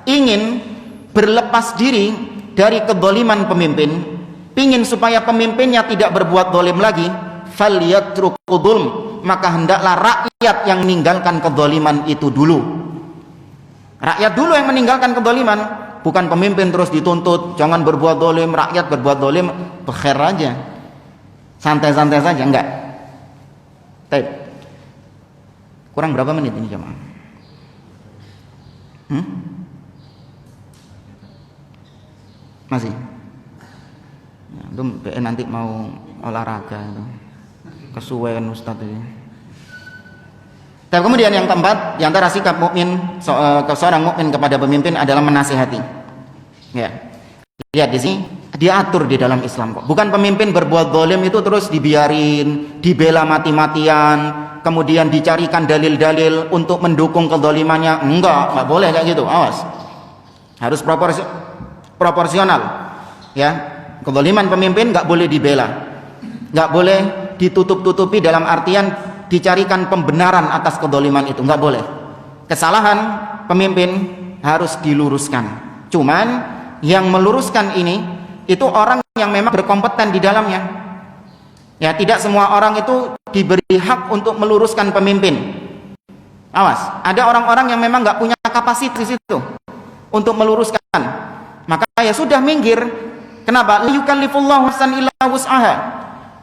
[SPEAKER 1] ingin berlepas diri dari kedzaliman pemimpin, ingin supaya pemimpinnya tidak berbuat zalim lagi, falyatruku dzulm, maka hendaklah rakyat yang meninggalkan kedzaliman itu dulu. Rakyat dulu yang meninggalkan kedzaliman, bukan pemimpin terus dituntut jangan berbuat zalim, rakyat berbuat zalim, bekher aja, santai-santai saja, enggak. Baik. Kurang berapa menit ini jemaah? Masih? Ya, itu nanti mau olahraga itu. Kesuwen Ustaz ini. Dan kemudian yang keempat, di antara sikap mukmin seorang mukmin kepada pemimpin adalah menasihati. Ya. Lihat di sini, diatur di dalam Islam kok. Bukan pemimpin berbuat zalim itu terus dibiarin, dibela mati-matian, kemudian dicarikan dalil-dalil untuk mendukung kezalimannya. Enggak boleh kayak gitu. Awas. Harus proporsional. Ya. Kezaliman pemimpin enggak boleh dibela. Enggak boleh ditutup-tutupi dalam artian dicarikan pembenaran atas kezaliman itu, enggak boleh. Kesalahan pemimpin harus diluruskan. Cuman yang meluruskan ini itu orang yang memang berkompeten di dalamnya. Ya, tidak semua orang itu diberi hak untuk meluruskan pemimpin. Awas, ada orang-orang yang memang enggak punya kapasitas itu untuk meluruskan. Maka ya sudah minggir. Kenapa? La yukallifullahu nafsan illa wus'aha.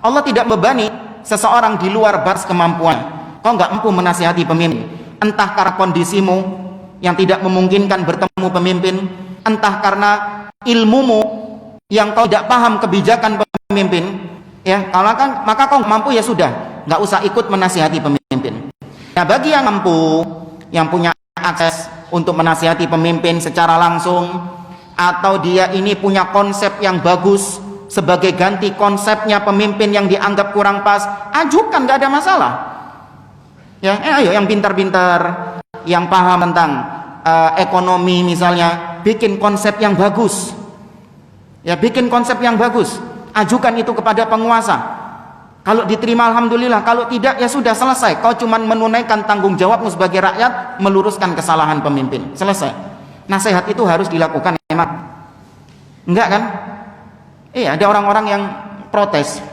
[SPEAKER 1] Allah tidak membebani seseorang di luar batas kemampuan. Kau enggak mampu menasihati pemimpin, entah karena kondisimu yang tidak memungkinkan bertemu pemimpin, entah karena ilmumu yang kau tidak paham kebijakan pemimpin, ya, maka kau mampu, ya sudah, enggak usah ikut menasihati pemimpin. Nah, bagi yang mampu, yang punya akses untuk menasihati pemimpin secara langsung, atau dia ini punya konsep yang bagus sebagai ganti konsepnya pemimpin yang dianggap kurang pas, ajukan, gak ada masalah. Ya, ayo yang pintar-pintar, yang paham tentang ekonomi misalnya, bikin konsep yang bagus. Ya, bikin konsep yang bagus, ajukan itu kepada penguasa. Kalau diterima alhamdulillah, kalau tidak ya sudah, selesai. Kau cuma menunaikan tanggung jawabmu sebagai rakyat, meluruskan kesalahan pemimpin. Selesai. Nasihat itu harus dilakukan, emang. Enggak kan? Iya, ada orang-orang yang protes.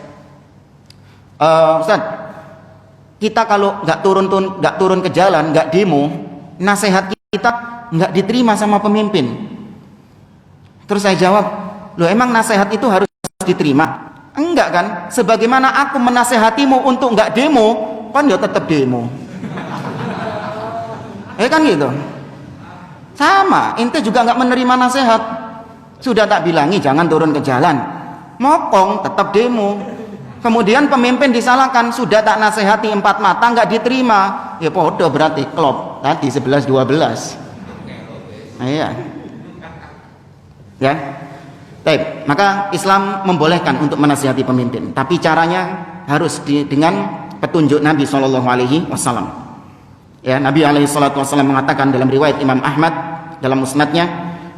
[SPEAKER 1] Ustaz, kita kalau nggak turun ke jalan, nggak demo, nasihat kita nggak diterima sama pemimpin. Terus saya jawab, loh emang nasihat itu harus diterima? Enggak kan? Sebagaimana aku menasehatimu untuk nggak demo, kan ya tetap demo. Kan gitu. Sama, ente juga nggak menerima nasihat. Sudah tak bilangi jangan turun ke jalan, mokong tetap demo. Kemudian pemimpin disalahkan, sudah tak nasihati empat mata nggak diterima, ya podo berarti klop tadi 11-12. Iya, ya. Baik, maka Islam membolehkan untuk menasihati pemimpin, tapi caranya harus dengan petunjuk Nabi SAW. Ya, Nabi SAW mengatakan dalam riwayat Imam Ahmad dalam musnadnya,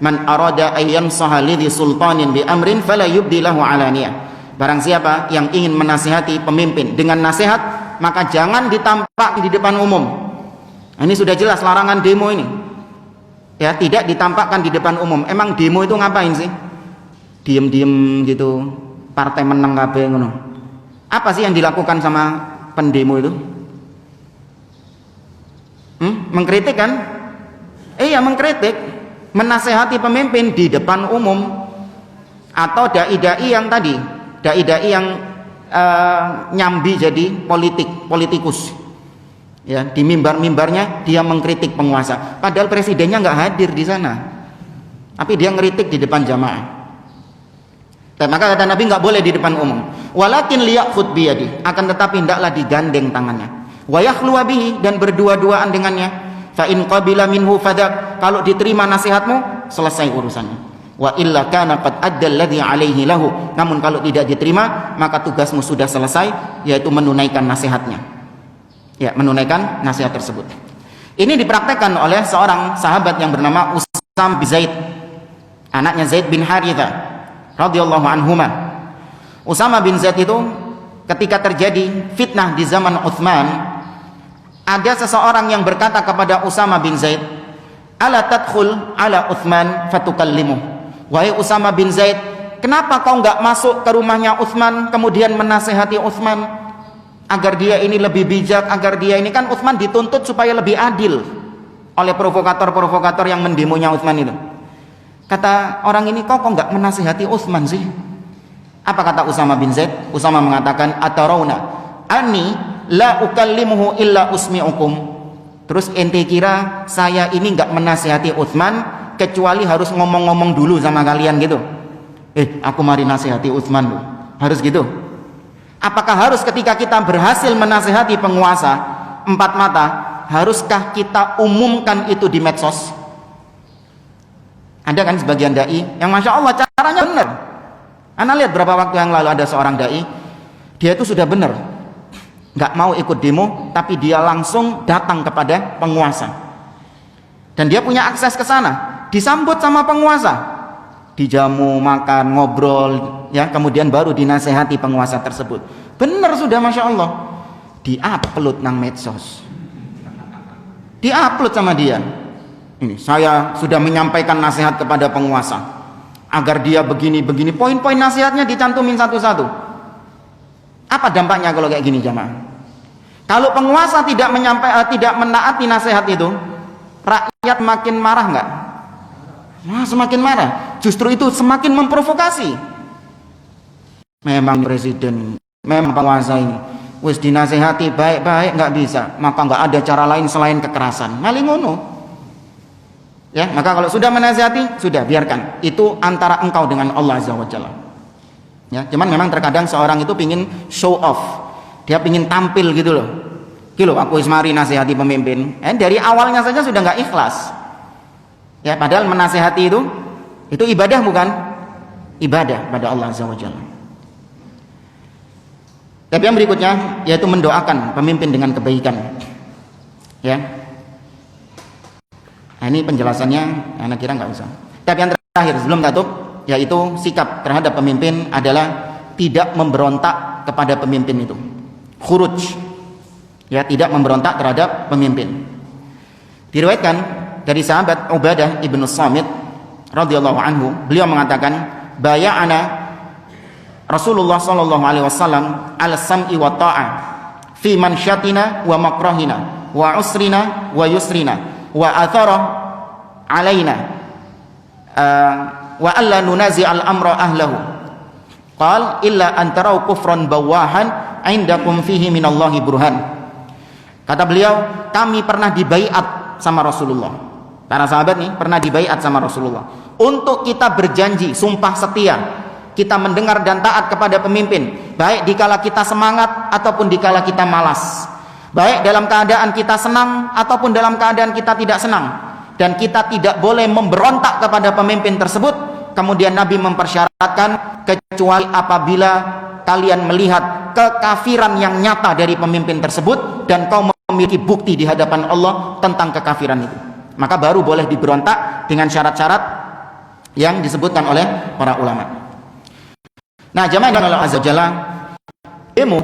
[SPEAKER 1] man arada ayyan sahalidhi sultanin bi amrin fala yubdilahu alaniyah. Barang siapa yang ingin menasihati pemimpin dengan nasihat, maka jangan ditampak di depan umum. Nah, ini sudah jelas larangan demo ini. Ya, tidak ditampakkan di depan umum. Emang demo itu ngapain sih? diem-diem gitu, partai menang kabeh ngono. Apa sih yang dilakukan sama pendemo itu? Mengkritik kan? Iya, mengkritik, menasehati pemimpin di depan umum, atau dai-dai yang tadi, dai-dai yang nyambi jadi politikus. Ya, di mimbar-mimbarnya dia mengkritik penguasa, padahal presidennya nggak hadir di sana, tapi dia ngeritik di depan jamaah. Maka kata Nabi, nggak boleh di depan umum. Walakin liyakhud biyadi, akan tetapi hendaklah digandeng tangannya. Wa yakhluwa bihi, dan berdua-duaan dengannya. Fa in qabila minhu fadak, kalau diterima nasihatmu, selesai urusannya. Wa illa kana qad adda alladhi alaihi lahu, namun kalau tidak diterima, maka tugasmu sudah selesai, yaitu menunaikan nasihatnya. Ya, menunaikan nasihat tersebut. Ini dipraktekkan oleh seorang sahabat yang bernama Usama bin Zaid, anaknya Zaid bin Harithah radhiyallahu anhuma. Usama bin Zaid itu ketika terjadi fitnah di zaman Utsman, ada seseorang yang berkata kepada Usama bin Zaid, "Ala tadkhul ala Utsman fatukallimu." Wahai Usama bin Zaid, kenapa kau enggak masuk ke rumahnya Utsman kemudian menasehati Utsman agar dia ini lebih bijak, agar dia ini, kan Utsman dituntut supaya lebih adil oleh provokator-provokator yang mendemonya Utsman itu. Kata orang ini, kok enggak menasihati Utsman sih? Apa kata Usama bin Zaid? Usama mengatakan, "Atarawna anni la ukallimuhu illa usmi'ukum." Terus ente kira saya ini enggak menasihati Utsman kecuali harus ngomong-ngomong dulu sama kalian gitu? Aku mari nasihati Utsman loh. Harus gitu? Apakah harus ketika kita berhasil menasihati penguasa empat mata, haruskah kita umumkan itu di medsos? Ada kan sebagian dai yang masya Allah caranya benar. Anda lihat berapa waktu yang lalu ada seorang dai, dia itu sudah benar, nggak mau ikut demo, tapi dia langsung datang kepada penguasa, dan dia punya akses ke sana, disambut sama penguasa, dijamu, makan, ngobrol, ya, kemudian baru dinasehati penguasa tersebut. Benar sudah, masya Allah, diupload nang medsos, diupload sama dia. Ini saya sudah menyampaikan nasihat kepada penguasa agar dia begini-begini, poin-poin nasihatnya dicantumin satu-satu. Apa dampaknya kalau kayak gini, jamaah? Kalau penguasa tidak menaati nasihat itu, rakyat makin marah nggak? Semakin marah. Justru itu semakin memprovokasi. Memang presiden, memang penguasa ini wis dinasehati baik-baik nggak bisa, maka nggak ada cara lain selain kekerasan. Maling ngono. Ya, maka kalau sudah menasehati, sudah biarkan. Itu antara engkau dengan Allah Azza wa Jalla. Ya, cuman memang terkadang seorang itu pingin show off. Dia pingin tampil gitu loh. Gitu, aku ismari nasihati pemimpin. Dari awalnya saja sudah nggak ikhlas. Ya, padahal menasehati itu ibadah bukan? Ibadah pada Allah Azza wa Jalla. Tapi yang berikutnya yaitu mendoakan pemimpin dengan kebaikan. Ya. Nah, ini penjelasannya, anak kira nggak usah. Tapi yang terakhir sebelum tutup, yaitu sikap terhadap pemimpin adalah tidak memberontak kepada pemimpin itu. Khuruj, ya, tidak memberontak terhadap pemimpin. Diriwayatkan dari sahabat Ubadah ibnu Samit radhiyallahu anhu, beliau mengatakan, baya'ana Rasulullah sallallahu alaihi wasallam ala sam'i wa ta'ah fi mansyatina wa makrahina wa usrina wa yusrina wa athara alaina wa alla nunazi al-amra ahlahu qal illa an tarau kufran bawahan indakum fihi minallahi burhan. Kata beliau, kami pernah dibaiat sama Rasulullah, para sahabat nih pernah dibaiat sama Rasulullah untuk kita berjanji sumpah setia, kita mendengar dan taat kepada pemimpin, baik dikala kita semangat ataupun dikala kita malas, baik dalam keadaan kita senang ataupun dalam keadaan kita tidak senang, dan kita tidak boleh memberontak kepada pemimpin tersebut. Kemudian Nabi mempersyaratkan, kecuali apabila kalian melihat kekafiran yang nyata dari pemimpin tersebut dan kau memiliki bukti di hadapan Allah tentang kekafiran itu, maka baru boleh diberontak dengan syarat-syarat yang disebutkan oleh para ulama. Nah, jamaah yang Allah Azza wa Jalla,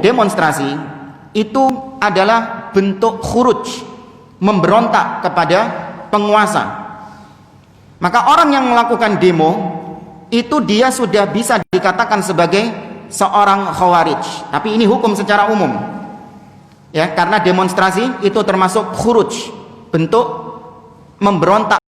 [SPEAKER 1] demonstrasi itu adalah bentuk khuruj, memberontak kepada penguasa. Maka orang yang melakukan demo itu dia sudah bisa dikatakan sebagai seorang khawarij. Tapi ini hukum secara umum, ya, karena demonstrasi itu termasuk khuruj, bentuk memberontak